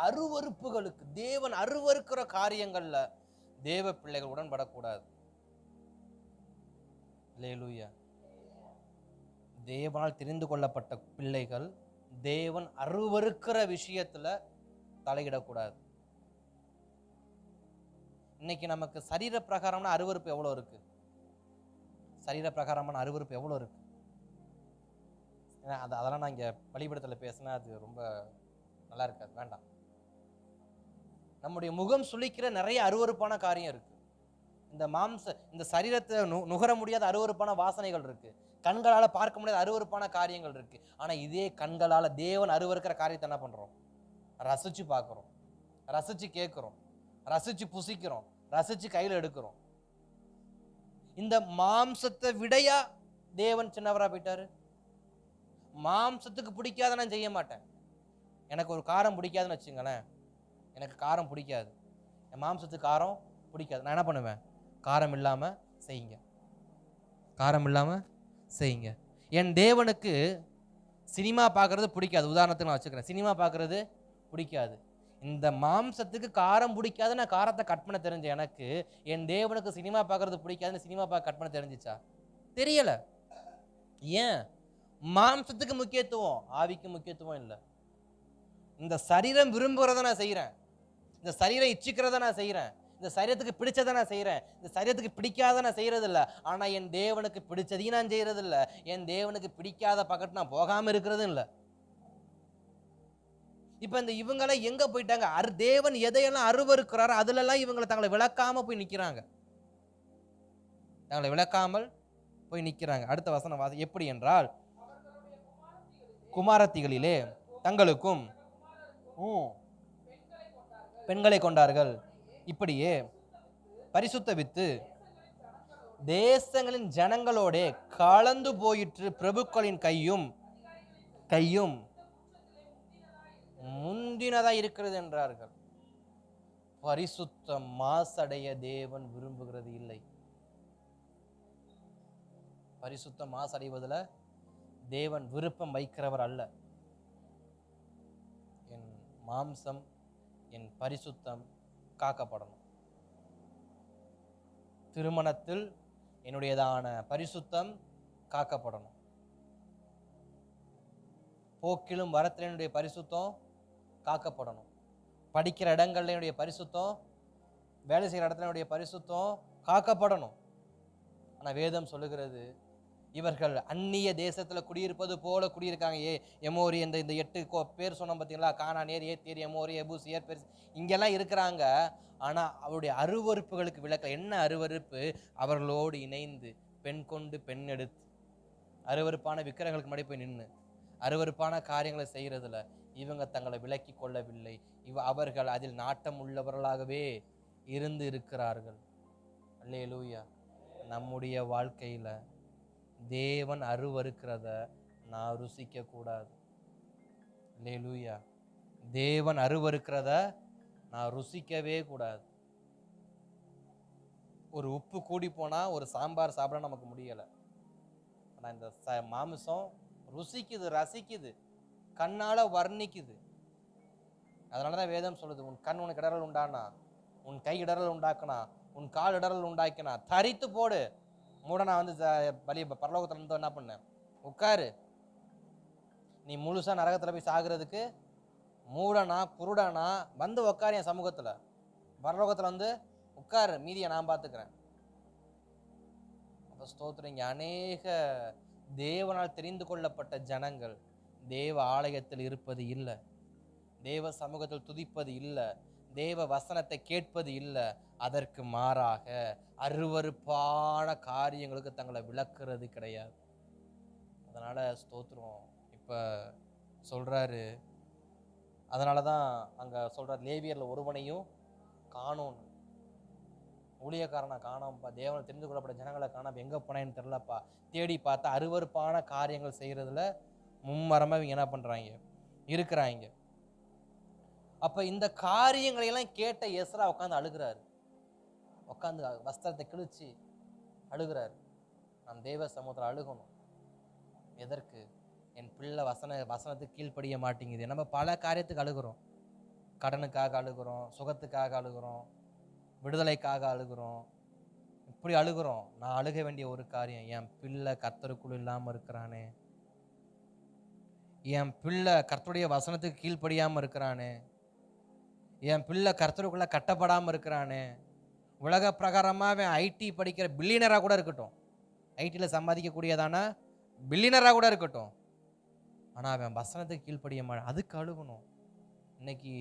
அருவருப்புகளுக்கு. தேவன் அருவருக்கிற காரியங்கள்ல தேவ பிள்ளைகள் உடன்படக்கூடாது. அல்லேலூயா. தேவனால் தெரிந்து கொள்ளப்பட்ட பிள்ளைகள் தேவன் அருவருக்கிற விஷயத்துல தலையிடக்கூடாது. இன்னைக்கு நமக்கு சரீர பிரகாரமான அருவருப்பு எவ்வளவு இருக்கு? சரீர பிரகாரமான அருவருப்பு எவ்வளவு இருக்கு? அதெல்லாம் நான் இங்க பலிபீடத்துல பேசினா அது ரொம்ப நல்லா இருக்காது, வேண்டாம். நம்முடைய முகம் சுளிக்கிற நிறைய அருவருப்பான காரியம் இருக்கு. இந்த சரீரத்தை நுகர முடியாத அருவருப்பான வாசனைகள் இருக்கு. கண்களால பார்க்க முடியாத அருவருப்பான காரியங்கள் இருக்கு. ஆனா இதே கண்களால தேவன் அருவருக்கிற காரியத்தை என்ன பண்றோம்? ரசிச்சு பார்க்கிறோம், ரசிச்சு கேட்கிறோம், ரசிச்சு புசிக்கிறோம், ரசிச்சு கையில் எடுக்கிறோம். இந்த மாம்சத்தை விடையா தேவன் சின்னவரா போயிட்டாரு. மாம்சத்துக்கு பிடிக்காத நான் செய்ய மாட்டேன். எனக்கு ஒரு காரம் பிடிக்காதுன்னு வச்சுங்களேன், எனக்கு காரம் பிடிக்காது, என் மாம்சத்துக்கு காரம் பிடிக்காது, நான் என்ன பண்ணுவேன்? காரம் இல்லாம செய்யுங்க, காரம் இல்லாம செய்யுங்க. என் தேவனுக்கு சினிமா பார்க்கறது பிடிக்காது, உதாரணத்துக்கு நான் வச்சுக்கிறேன். சினிமா பார்க்கறது பிடிக்காது. இந்த மாம்சத்துக்கு காரம் பிடிக்காது, நான் காரத்தை கட் பண்ண தெரிஞ்ச எனக்கு என் தேவனுக்கு சினிமா பார்க்கறது பிடிக்காதுன்னு சினிமா பார்க்க கட் பண்ண தெரிஞ்சிச்சா? தெரியல. ஏன்? மாம்சத்துக்கு முக்கியத்துவம், ஆவிக்கு முக்கியத்துவம் இல்லை. இந்த சரீரம் விரும்புகிறத நான் செய்கிறேன், இந்த சரீரம் இச்சிக்கிறத நான் செய்கிறேன், இந்த சரீரத்துக்கு பிடிச்சதை நான் செய்கிறேன், இந்த சரீரத்துக்கு பிடிக்காத நான் செய்கிறது இல்லை. ஆனால் என் தேவனுக்கு பிடிச்சதையும் நான் செய்கிறது இல்லை, என் தேவனுக்கு பிடிக்காத பக்கத்து நான் போகாமல் இருக்கிறதும் இல்லை. இப்போ இந்த இவங்கெல்லாம் எங்கே போயிட்டாங்க? தேவன் எதையெல்லாம் அருவருக்கிறாரோ அதுலெல்லாம் இவங்களை தங்களை விளக்காமல் போய் நிற்கிறாங்க, தங்களை விளக்காமல் போய் நிற்கிறாங்க. அடுத்த வசனம் வாசி. எப்படி என்றால், குமாரத்திகளிலே தங்களுக்கும் பெண்களை கொண்டார்கள். இப்படியே பரிசுத்த வித்து தேசங்களின் ஜனங்களோட கலந்து போயிற்று. பிரபுக்களின் கையும் முந்தினதா இருக்கிறது என்றார்கள். பரிசுத்த மாசடைய தேவன் விரும்புகிறது இல்லை. பரிசுத்த மாசடைவதில் தேவன் விருப்பம் வைக்கிறவர் அல்ல. என் மாம்சம், என் பரிசுத்தம் காக்கப்படணும். திருமணத்தில் என்னுடையதான பரிசுத்தம் காக்கப்படணும். போக்கிலும் வரத்தில் என்னுடைய பரிசுத்தம் காக்கப்படணும். படிக்கிற இடங்கள்ல என்னுடைய பரிசுத்தம், வேலை செய்கிற இடத்துல என்னுடைய பரிசுத்தம் காக்கப்படணும். ஆனால் வேதம் சொல்லுகிறது, இவர்கள் அந்நிய தேசத்துல குடியிருப்பது போல குடியிருக்காங்க. எமோரி, இந்த 8 பேர் சொன்னோம் பார்த்தீங்களா? கானானியர், ஏத்தியர், எமோரி, எபூசியர், இங்கெல்லாம் இருக்கிறாங்க. ஆனா அவருடைய அருவருப்புகளுக்கு விளக்க என்ன அருவருப்பு? அவர்களோடு இணைந்து பெண் கொண்டு பெண் எடுத்து அருவருப்பான விக்கிரகங்களுக்கு முன்னாடி போய் நின்று அருவருப்பான காரியங்களை செய்யறதுல இவங்க தங்களை விலக்கி கொள்ளவில்லை. அவர்கள் அதில் நாட்டம் உள்ளவர்களாகவே இருந்து இருக்கிறார்கள். அல்லேலூயா. நம்முடைய வாழ்க்கையில தேவன் அருவருக்கிறத நான் ருசிக்க கூடாது. அல்லேலூயா. தேவன் அருவருக்கிறத நான் ருசிக்கவே கூடாது. ஒரு உப்பு கூடி போனா ஒரு சாம்பார் சாப்பிட நமக்கு முடியல. ஆனா இந்த மாமிசம் ருசிக்குது, ரசிக்குது, கண்ணால வர்ணிக்குது. அதனாலதான் வேதம் சொல்லுது, உன் கண் உனக்கு இடரல் உண்டானா, உன் கை இடரல் உண்டாக்குனா, உன் கால் இடரல் உண்டாக்கினார். தரித்து போடு. மூடனா வந்து பரலோகத்துல இருந்து என்ன பண்ண, உட்காரு. நீ முழுசா நரகத்துல போய் சாகுறதுக்கு மூடனா குருடனா வந்து உட்காரு என் சமூகத்துல, பரலோகத்துல வந்து உட்காரு, மீதியை நான் பார்த்துக்கிறேன். அப்ப ஸ்தோத்திரம். இங்க அநேக தேவனால் தெரிந்து கொள்ளப்பட்ட ஜனங்கள் தேவ ஆலயத்தில் இருப்பது இல்லை, தேவ சமூகத்தில் துதிப்பது இல்லை, தேவ வசனத்தை கேட்பது இல்லை. அதற்கு மாறாக அருவருப்பான காரியங்களுக்கு தங்களை விளக்குறது கிடையாது. அதனால ஸ்தோத்திரம். இப்ப சொல்றாரு, அதனாலதான் அங்க சொல்றாரு, லேவியர்ல ஒருவனையும் காணோம், ஊழியக்காரனை காணோம்ப்பா, தேவனை தெரிந்து கொள்ளப்பட்ட ஜனங்களை காணாம எங்க போனேன்னு தெரியலப்பா. தேடி பார்த்தா அருவருப்பான காரியங்கள் செய்யறதுல மும்மரமா இவங்க என்ன பண்றாங்க, இருக்கிறாங்க. அப்ப இந்த காரியங்களை எல்லாம் கேட்ட எஸ்ரா உட்காந்து அழுகிறாரு, உட்காந்து வஸ்திரத்தை கிழிச்சு அழுகிறாரு. நாம் தேவ சமூகத்தில் அழுகணும். எதற்கு? என் பிள்ளை வசனத்துக்கு கீழ்ப்படிய மாட்டேங்குது. நம்ம பல காரியத்துக்கு அழுகிறோம். கடனுக்காக அழுகிறோம், சுகத்துக்காக அழுகிறோம், விடுதலைக்காக அழுகிறோம், இப்படி அழுகிறோம். நான் அழுக வேண்டிய ஒரு காரியம், என் பிள்ளை கர்த்தருக்குள் இல்லாம இருக்கிறானே, என் பிள்ளை கர்த்தருடைய வசனத்துக்கு கீழ்ப்படியாம இருக்கிறானே, என் பிள்ளை கர்த்தருக்குள்ள கட்டப்படாம இருக்கிறானே. உலக பிரகாரமா அவன் ஐடி படிக்கிற பில்லியனரா கூட இருக்கட்டும், ஐடியில் சம்பாதிக்கக்கூடியதான பில்லியனரா கூட இருக்கட்டும், ஆனா அவன் வசனத்துக்கு கீழ்ப்படிய மாட்டான். அதுக்கு அழுகணும். இன்னைக்கு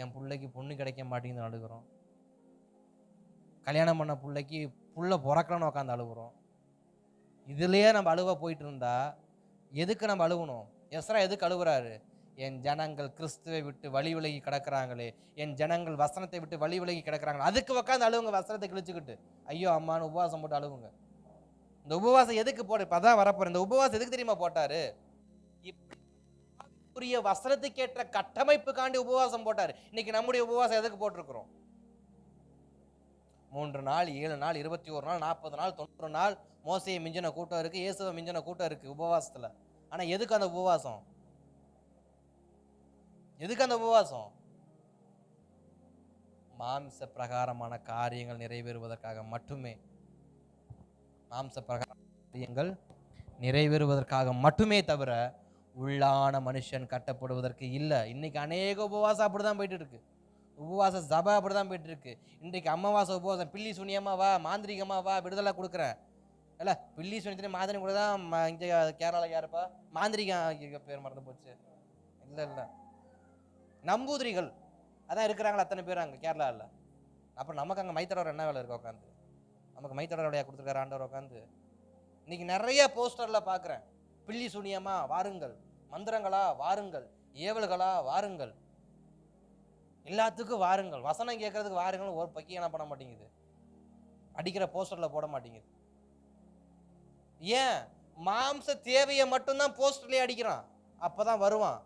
என் பிள்ளைக்கு பொண்ணு கிடைக்க மாட்டேங்குதுன்னு அழுகிறோம். கல்யாணம் பண்ண பிள்ளைக்கு புள்ள பிறக்கலன்னு உட்காந்து அழுகுறோம். இதுலயே நம்ம அழுவ போயிட்டு இருந்தா எதுக்கு நம்ம அழுகணும்? எஸ்ரா எதுக்கு அழுகுறாரு? என் ஜனங்கள் கிறிஸ்துவை விட்டு வழி விலகி கிடக்கிறாங்களே, என் ஜனங்கள் வசனத்தை விட்டு வழி விலகி கிடக்கிறாங்களே, அதுக்கு உட்காந்து அழுவுங்க. வசனத்தை கிழிச்சுக்கிட்டு ஐயோ அம்மான்னு உபவாசம் போட்டு அழுவுங்க. இந்த உபவாசம் எதுக்கு போட, இப்பதான் வரப்போற இந்த உபவாசம் எதுக்கு தெரியுமா போட்டாரு? இப்படிய வசனத்துக்கு ஏற்ற கட்டமைப்புக்காண்டி உபவாசம் போட்டாரு. இன்னைக்கு நம்முடைய உபவாசம் எதுக்கு போட்டிருக்கிறோம்? 3 நாள் 7 நாள் 21 நாள் 40 நாள் 90 நாள் மோசையை மிஞ்சின கூட்டம் இருக்கு, இயேசுவை மிஞ்சின கூட்டம் இருக்கு உபவாசத்துல. ஆனா எதுக்கு அந்த உபவாசம்? எதுக்கு அந்த உபவாசம்? மாம்ச பிரகாரமான காரியங்கள் நிறைவேறுவதற்காக மட்டுமே. மாம்ச பிரகார காரியங்கள் நிறைவேறுவதற்காக மட்டுமே தவிர உள்ளான மனுஷன் கட்டப்படுவதற்கு இல்லை. இன்னைக்கு அநேக உபவாசம் அப்படிதான் போயிட்டு இருக்கு. உபவாச சபை அப்படிதான் போயிட்டு இருக்கு. இன்றைக்கு அமாவாசை உபவாசம், பில்லி சுனியமா வா, மாந்திரிகமா வா, விடுதலை கொடுக்குறேன் இல்ல. பில்லி சுனியத்திலே மாதிரி கூட தான் இங்க கேரளா யாருப்பா மாந்திரிக பேர் மறந்து போச்சு. இல்ல இல்ல நம்பூதிரிகள் அதான் இருக்கிறாங்களா அத்தனை பேர் அங்க கேரளாவில். அப்புறம் நமக்கு அங்கே மைத்தடவர் என்ன வேலை இருக்கு? உட்காந்து நமக்கு மைத்தடவரையா கொடுத்துருக்காரு ஆண்டவர் உட்காந்து. இன்னைக்கு நிறைய போஸ்டர்ல பாக்குறேன், பில்லி சுனியமா வாருங்கள், மந்திரங்களா வாருங்கள், ஏவல்களா வாருங்கள், எல்லாத்துக்கும் வாருங்கள், வசனம் கேட்கறதுக்கு வாருங்கள். ஒரு பக்கி என்ன பண்ண மாட்டேங்குது, அடிக்கிற போஸ்டர்ல போட மாட்டேங்குது. ஏன்? மாம்ச தேவையை மட்டும்தான் போஸ்டர்லயே அடிக்கிறான், அப்பதான் வருவான்.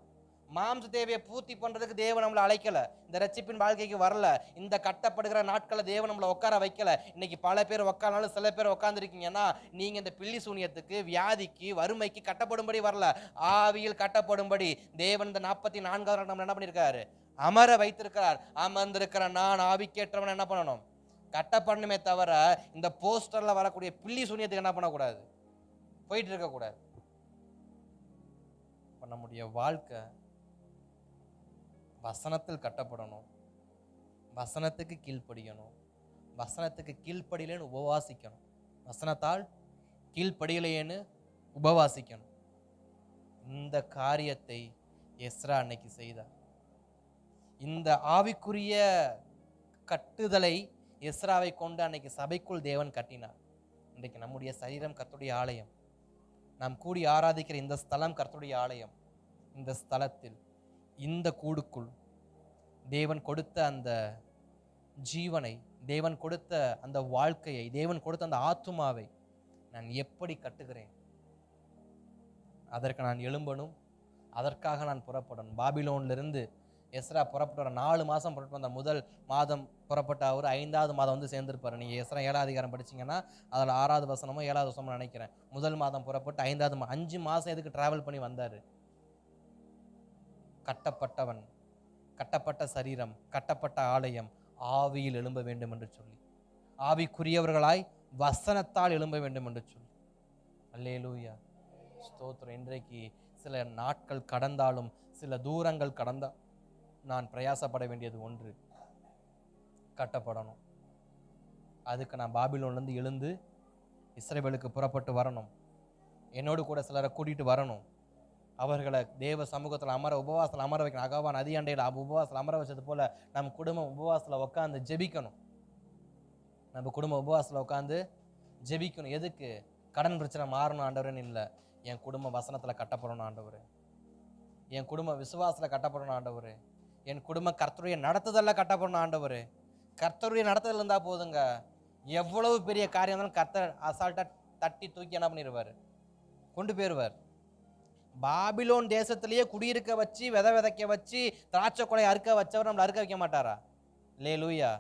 மாம்ச தேவையை பூர்த்தி பண்றதுக்கு தேவன் நம்மளை அழைக்கல, இந்த ரட்சிப்பின் வாழ்க்கைக்கு வரல, இந்த கட்டப்படுகிற நாட்களை தேவன் நம்மளை உட்கார வைக்கல. இன்னைக்கு பல பேர் உட்கார்னாலும் சில பேர் உட்கார்ந்துருக்கீங்கன்னா நீங்க இந்த பில்லி சூனியத்துக்கு, வியாதிக்கு, வறுமைக்கு கட்டப்படும்படி வரல, ஆவியில் கட்டப்படும்படி தேவன் இந்த 44வது நம்ம என்ன பண்ணியிருக்காரு? அமர வைத்திருக்கிறார். அமர்ந்திருக்கிற நான் ஆவிக்கேற்றவன் என்ன பண்ணணும்? கட்டப்படணுமே தவிர இந்த போஸ்டர்ல வரக்கூடிய பில்லி சூனியத்துக்கு என்ன பண்ணக்கூடாது? போயிட்டு இருக்கக்கூடாது. நம்முடைய வாழ்க்கை வசனத்தில் கட்டப்படணும், வசனத்துக்கு கீழ்ப்படியணும். வசனத்துக்கு கீழ்ப்படியலேன்னு உபவாசிக்கணும், வசனத்தால் கீழ்ப்படியலையேன்னு உபவாசிக்கணும். இந்த காரியத்தை எஸ்ரா அன்னைக்கு செய்தார். இந்த ஆவிக்குரிய கட்டுதலை எஸ்ராவை கொண்டு அன்னைக்கு சபைக்குள் தேவன் கட்டினார். இன்றைக்கு நம்முடைய சரீரம் கர்த்தருடைய ஆலயம், நாம் கூடி ஆராதிக்கிற இந்த ஸ்தலம் கர்த்தருடைய ஆலயம். இந்த ஸ்தலத்தில், இந்த கூடுக்குள் தேவன் கொடுத்த அந்த ஜீவனை, தேவன் கொடுத்த அந்த வாழ்க்கையை, தேவன் கொடுத்த அந்த ஆத்துமாவை நான் எப்படி கட்டுகிறேன்? அதற்கு நான் எழும்பணும், அதற்காக நான் புறப்படணும். பாபிலோன்லிருந்து எஸ்ரா புறப்பட்டு வர 4 மாதம் புறப்பட்டு வந்த முதல் மாதம் புறப்பட்ட அவர் 5வது மாதம் வந்து சேர்ந்திருப்பார். நீங்கள் எஸ்ரா 7ஆம் அதிகாரம் படிச்சிங்கன்னா அதில் 6வது வசனமோ 7வது வசனமோ நினைக்கிறேன். முதல் மாதம் புறப்பட்டு 5 மாதம் எதுக்கு டிராவல் பண்ணி வந்தார்? கட்டப்பட்டவன், கட்டப்பட்ட சரீரம், கட்டப்பட்ட ஆலயம் ஆவியில் எழும்ப வேண்டும் என்று சொல்லி. ஆவிக்குரியவர்களாய் வசனத்தால் எழும்ப வேண்டும் என்று சொல்லி. அல்லேலூயா, ஸ்தோத்திரம். இன்றைக்கு சில நாட்கள் கடந்தாலும், சில தூரங்கள் கடந்தா நான் பிரயாசப்பட வேண்டியது ஒன்று, கட்டப்படணும். அதுக்கு நான் பாபிலோன்லேருந்து எழுந்து இஸ்ரவேலுக்கு புறப்பட்டு வரணும். என்னோடு கூட சிலரை கூட்டிகிட்டு வரணும். அவர்களை தேவ சமூகத்தில் உபவாசத்தில் அமர வைக்கணும். அகவா நதியாண்டையில் உபவாசத்தில் அமர வச்சது போல நம்ம குடும்பம் உபவாசத்தில் உட்காந்து ஜெபிக்கணும். நம்ம குடும்பம் உபவாசத்தில் உட்காந்து ஜெபிக்கணும். எதுக்கு? கடன் பிரச்சனை மாறணும் ஆண்டவரேன்னு இல்லை, என் குடும்பம் வசனத்தில் கட்டப்படணும் ஆண்டவர், என் குடும்பம் விசுவாசத்தில் கட்டப்படணும் ஆண்டவர், என் குடும்பம் கர்த்தருடைய நடத்துதலில் கட்டப்படணும் ஆண்டவர். கர்த்தருடைய நடத்துதல் இருந்தால் போதுங்க, எவ்வளவு பெரிய காரியம் இருந்தாலும் கர்த்தர் அசால்ட்டாக தட்டி தூக்கி என்ன பண்ணிடுவார், கொண்டு போயிடுவார். பாபிலோன் தேசத்திலேயே குடியிருக்க வச்சு, விதைக்க வச்சு, திராட்சை கொலை அறுக்க வச்சவர் நம்மளை அறுக்க வைக்க மாட்டாரா? அல்லேலூயா.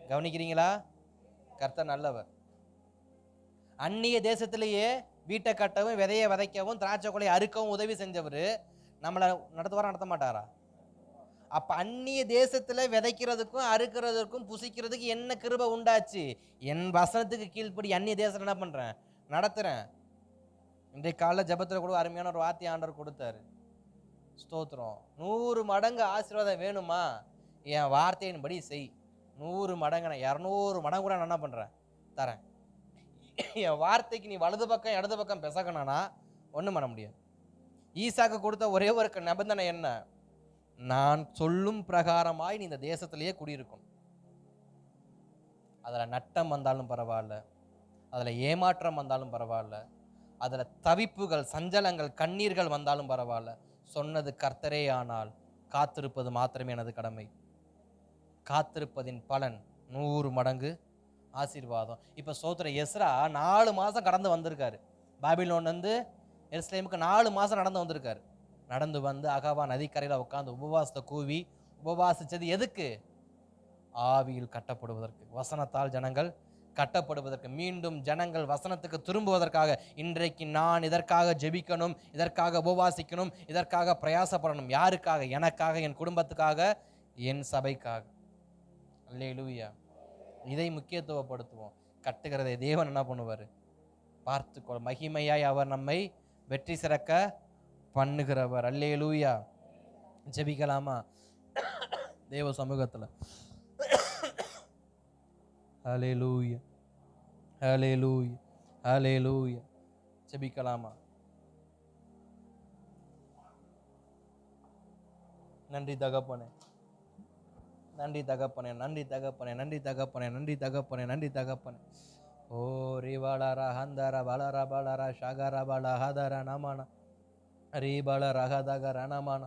கவனிக்கிறீங்களா? கர்த்தர் நல்லவர். அந்நிய தேசத்திலேயே வீட்டை கட்டவும், விதையை விதைக்கவும், திராட்சை கொலையை அறுக்கவும் உதவி செஞ்சவர் நம்மளை நடத்த மாட்டாரா? அப்ப அந்நிய தேசத்துல விதைக்கிறதுக்கும் அறுக்கிறதுக்கும் புசிக்கிறதுக்கு என்ன கிருபை உண்டாச்சு? என் வசனத்துக்கு கீழ்ப்படி அந்நிய தேசத்துல என்ன பண்றேன்? நடத்துறேன். இன்றைய காலைல ஜபத்துல கூட அருமையான ஒரு வார்த்தை ஆண்டவர் கொடுத்தாரு. ஸ்தோத்திரம். 100 மடங்கு ஆசீர்வாதம் வேணுமா? என் வார்த்தையின்படி செய். 100 மடங்கு, நான் 200 மடங்கு கூட நான் என்ன பண்றேன்? தரேன். என் வார்த்தைக்கு நீ வலது பக்கம் இடது பக்கம் பெசகனா ஒண்ணும் பண்ண முடியாது. ஈசாக்கு கொடுத்த ஒரே ஒரு நிபந்தனை என்ன? நான் சொல்லும் பிரகாரமாய் நீ இந்த தேசத்திலேயே குடியிருக்கும். அதுல நட்டம் வந்தாலும் பரவாயில்ல, அதுல ஏமாற்றம் வந்தாலும் பரவாயில்ல, அதுல தவிப்புகள், சஞ்சலங்கள், கண்ணீர்கள் வந்தாலும் பரவாயில்ல, சொன்னது கர்த்தரே ஆனால் காத்திருப்பது மாத்திரமே எனது கடமை. காத்திருப்பதின் பலன் 100 மடங்கு ஆசீர்வாதம். இப்ப சோத்திர எஸ்ரா 4 மாசம் கடந்து வந்திருக்காரு. பாபிலோன்ல இருந்து எருசலேமுக்கு 4 மாசம் நடந்து வந்திருக்காரு. நடந்து வந்து அகவா நதிக்கரையில் உட்கார்ந்து உபவாசத்தை கூவி உபவாசிச்சது எதுக்கு? ஆவியில் கட்டப்படுவதற்கு, வசனத்தால் ஜனங்கள் கட்டப்படுவதற்கு, மீண்டும் ஜனங்கள் வசனத்துக்கு திரும்புவதற்காக. இன்றைக்கு நான் இதற்காக ஜெபிக்கணும், இதற்காக உபவாசிக்கணும், இதற்காக பிரயாசப்படணும். யாருக்காக? எனக்காக, என் குடும்பத்துக்காக, என் சபைக்காக. அல்லேலூயா. இதை முக்கியத்துவப்படுத்துவோம். கட்டுகிறதை தேவன் என்ன பண்ணுவார்? பார்த்துக்கொள். மகிமையாய் அவர் நம்மை வெற்றி சிறக்க பண்ணுகிறவர். அல்லேலூயா. ஜெபிக்கலாமா தேவ சமூகத்துல? ஹல்லேலூயா, ஹல்லேலூயா, ஹல்லேலூயா. ஜெபிக்கலாமா? நன்றி தகப்பனே, நன்றி தகப்பனே, நன்றி தகப்பனே, நன்றி தகப்பனே, நன்றி தகப்பனே, நன்றி தகப்பனே. ஓ ரிவாளர ஹந்தர பலர பலர ஷகர பல ஹதர நமன ரீபல ரகதக ரணமன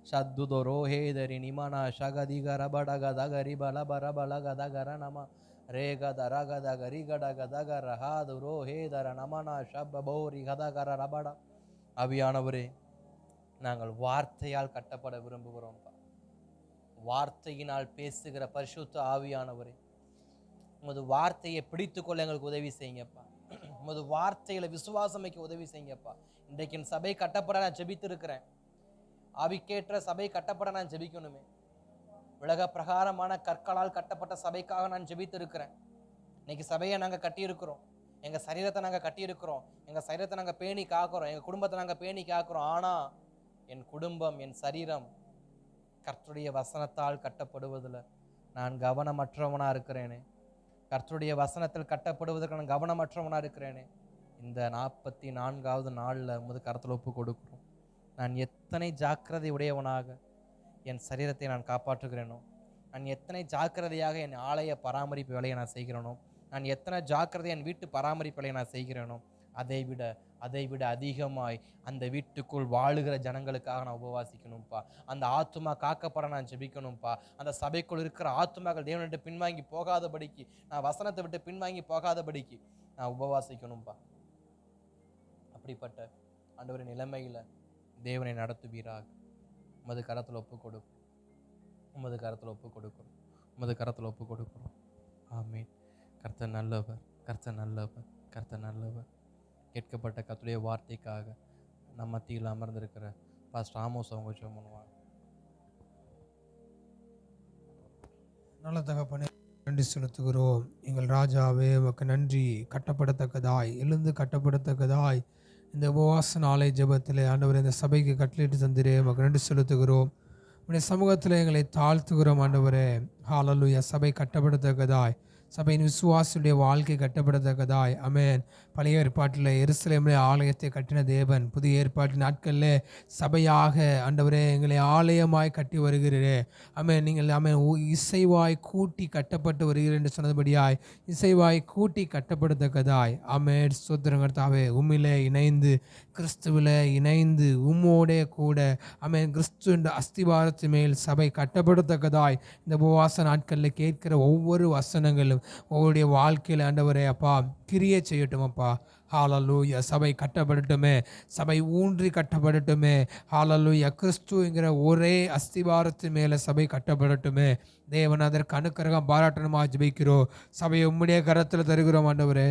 சத்துதோ ரோஹேதரி நிமன ஷகதிகர படக தகரி பல பர பலகதக ரணம ரேகத ரகதக ரிகடக தக ரஹாது ரோஹேதர நமன ஷப்ப பௌரி கதகர ரபட. அவியானவரே, நாங்கள் வார்த்தையால் கட்டப்பட விரும்புகிறோம்ப்பா. வார்த்தையினால் பேசுகிற பரிசுத்த ஆவியானவரே, உமது வார்த்தையை பிடித்துக்கொள்ள எங்களுக்கு உதவி செய்யுங்கப்பா. உமது வார்த்தையில விசுவாசம் வைக்க உதவி செய்யுங்கப்பா. இன்றைக்கு என் சபை கட்டப்பட நான் ஜெபித்து இருக்கிறேன். ஆவிக்கேற்ற சபை கட்டப்பட நான் ஜெபிக்கணுமே. உலக பிரகாரமான கற்களால் கட்டப்பட்ட சபைக்காக நான் ஜெபித்து இருக்கிறேன். இன்னைக்கு சபையை நாங்கள் கட்டியிருக்கிறோம், எங்க சரீரத்தை நாங்கள் கட்டியிருக்கிறோம், எங்க சரீரத்தை நாங்கள் பேணி காக்கிறோம், எங்க குடும்பத்தை நாங்கள் பேணி காக்கிறோம். ஆனா என் குடும்பம், என் சரீரம் கர்த்தருடைய வசனத்தால் கட்டப்படுவதில் நான் கவனமற்றவனா இருக்கிறேனே. கர்த்தருடைய வசனத்தில் கட்டப்படுவதற்கு நான் கவனமற்றவனா இருக்கிறேனே. இந்த 44வது நாளில் உமது கரத்தில் ஒப்பு கொடுக்கிறோம். நான் எத்தனை ஜாக்கிரதை உடையவனாக என் சரீரத்தை நான் காப்பாற்றுகிறேனோ, நான் எத்தனை ஜாக்கிரதையாக என் ஆலய பராமரிப்பு வேலையை நான் செய்கிறேனோ, நான் எத்தனை ஜாக்கிரதை என் வீட்டு பராமரிப்பு வேலையை நான் செய்கிறேனோ, அதை விட அதிகமாய் அந்த வீட்டுக்குள் வாழுகிற ஜனங்களுக்காக நான் உபவாசிக்கணும்ப்பா. அந்த ஆத்துமா காக்கப்பட நான் ஜெபிக்கணும்ப்பா. அந்த சபைக்குள் இருக்கிற ஆத்துமாக்கள் தேவனை விட்டு பின்வாங்கி போகாதபடிக்கு, நான் வசனத்தை விட்டு பின்வாங்கி போகாதபடிக்கு நான் உபவாசிக்கணும்ப்பா. அப்படிப்பட்ட ஆண்டவரின் நிலைமையில தேவனை நடத்துவீராக. உமது கரத்தில் ஒப்பு கொடுக்கும், உமது கரத்தில் ஒப்பு கொடுக்கிறோம், உமது கரத்தில் ஒப்பு கொடுக்கிறோம். ஆமீன். கர்த்தர் நல்லவர், கர்த்தர் நல்லவர், கர்த்தர் நல்லவர். கேட்கப்பட்ட கர்த்தருடைய வார்த்தைக்காக நம்ம மத்தியில் அமர்ந்திருக்கிற பாஸ்டர் ஆமோஸ் அவங்க ஜெபம் பண்ணுவாங்க. நல்ல தகப்பனே, நன்றி செலுத்துகிறோம். எங்கள் ராஜாவே உமக்கு நன்றி. கட்டப்படத்தக்கதாய் எழுந்து கட்டப்படத்தக்கதாய் இந்த உபவாச நாளை ஜெபத்தில் ஆண்டவர் இந்த சபைக்கு கட்டளையிட்டு தந்திரே உமக்கு நன்றி செலுத்துகிறோம். உடைய சமூகத்தில் எங்களை தாழ்த்துகிறோம் ஆண்டவரே. ஹல்லேலூயா. சபை கட்டப்படத்தக்கதாய், சபையின் விசுவாசுடைய வாழ்க்கை கட்டப்படத்தக்கதாய். ஆமென். பழைய ஏற்பாட்டில் எருசலேமிலே ஆலயத்தை கட்டின தேவன் புதிய ஏற்பாட்டு நாட்களில் சபையாக ஆண்டவரே எங்களை ஆலயமாய் கட்டி வருகிறீரே. ஆமென். நீங்கள் ஆமென் இசைவாய் கூட்டி கட்டப்பட்டு வருகிறேன் என்று சொன்னபடியாய் இசைவாய் கூட்டி கட்டப்படத்தக்கதாய். ஆமென். ஸ்தோத்திரம் கர்த்தாவே. உம்மிலே இணைந்து கிறிஸ்துவில் இணைந்து உம்மோடே கூட ஆமென் கிறிஸ்துவின் அஸ்திவாரத்து மேல் சபை கட்டப்படத்தக்கதாய் இந்த உபவாச நாட்களில் கேட்கிற ஒவ்வொரு வசனங்களும் உங்களுடைய வாழ்க்கையில் ஆண்டவரே அப்பா கிரியை செய்யட்டும் அப்பா. ஹல்லேலூயா. சபை கட்டப்படட்டுமே, சபை ஊன்றி கட்டப்படட்டுமே. ஹல்லேலூயா. கிறிஸ்துங்கிற ஒரே அஸ்திவாரத்து மேலே சபை கட்டப்படட்டுமே. தேவன் அதற்கு அனுக்கிரகம் பாராட்டணுமா ஜெபிக்கிறோம். சபையை உம்முடைய கரத்தில் தருகிறோம் ஆண்டவரே.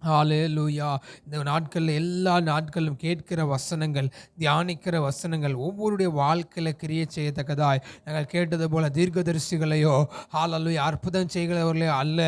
ஹல்லேலூயா. இந்த நாட்களில் எல்லா நாட்களும் கேட்கிற வசனங்கள், தியானிக்கிற வசனங்கள் ஒவ்வொருடைய வாழ்க்கையில் கிரியை செய்யத்தக்கதாய் நாங்கள் கேட்டது போல தீர்க்கதரிசிகளையோ ஹல்லேலூயா அற்புதம் செய்கிறவர்களையோ அல்ல.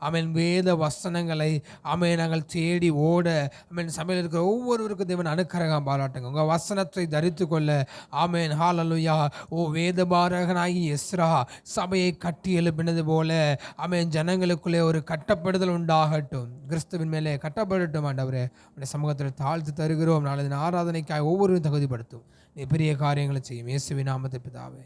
ஆமென். வேத வசனங்களை ஆமென் நாங்கள் தேடி ஓட ஆமென் சபையில் இருக்கிற ஒவ்வொருவருக்கும் தேவன் அனுக்கிரகம் பாராட்டுங்க. உங்கள் வசனத்தை தரித்து கொள்ள ஆமென். ஹல்லேலூயா. ஓ வேதபாரகனாகி எஸ்ரா சபையை கட்டி எழுப்பினது போல ஆமென் ஜனங்களுக்குள்ளே ஒரு கட்டப்படுதல் உண்டாகட்டும். கிறிஸ்துவின் மேலே கட்டப்படட்டும் ஆண்டவரே. உடைய சமூகத்தில் தாழ்த்து தருகிறோம். நாளை ஆராதனைக்காக ஒவ்வொருவரும் தகுதிப்படுத்தும். நீ பெரிய காரியங்களை செய்யும். இயேசுவின் நாமத்தில் பிதாவே.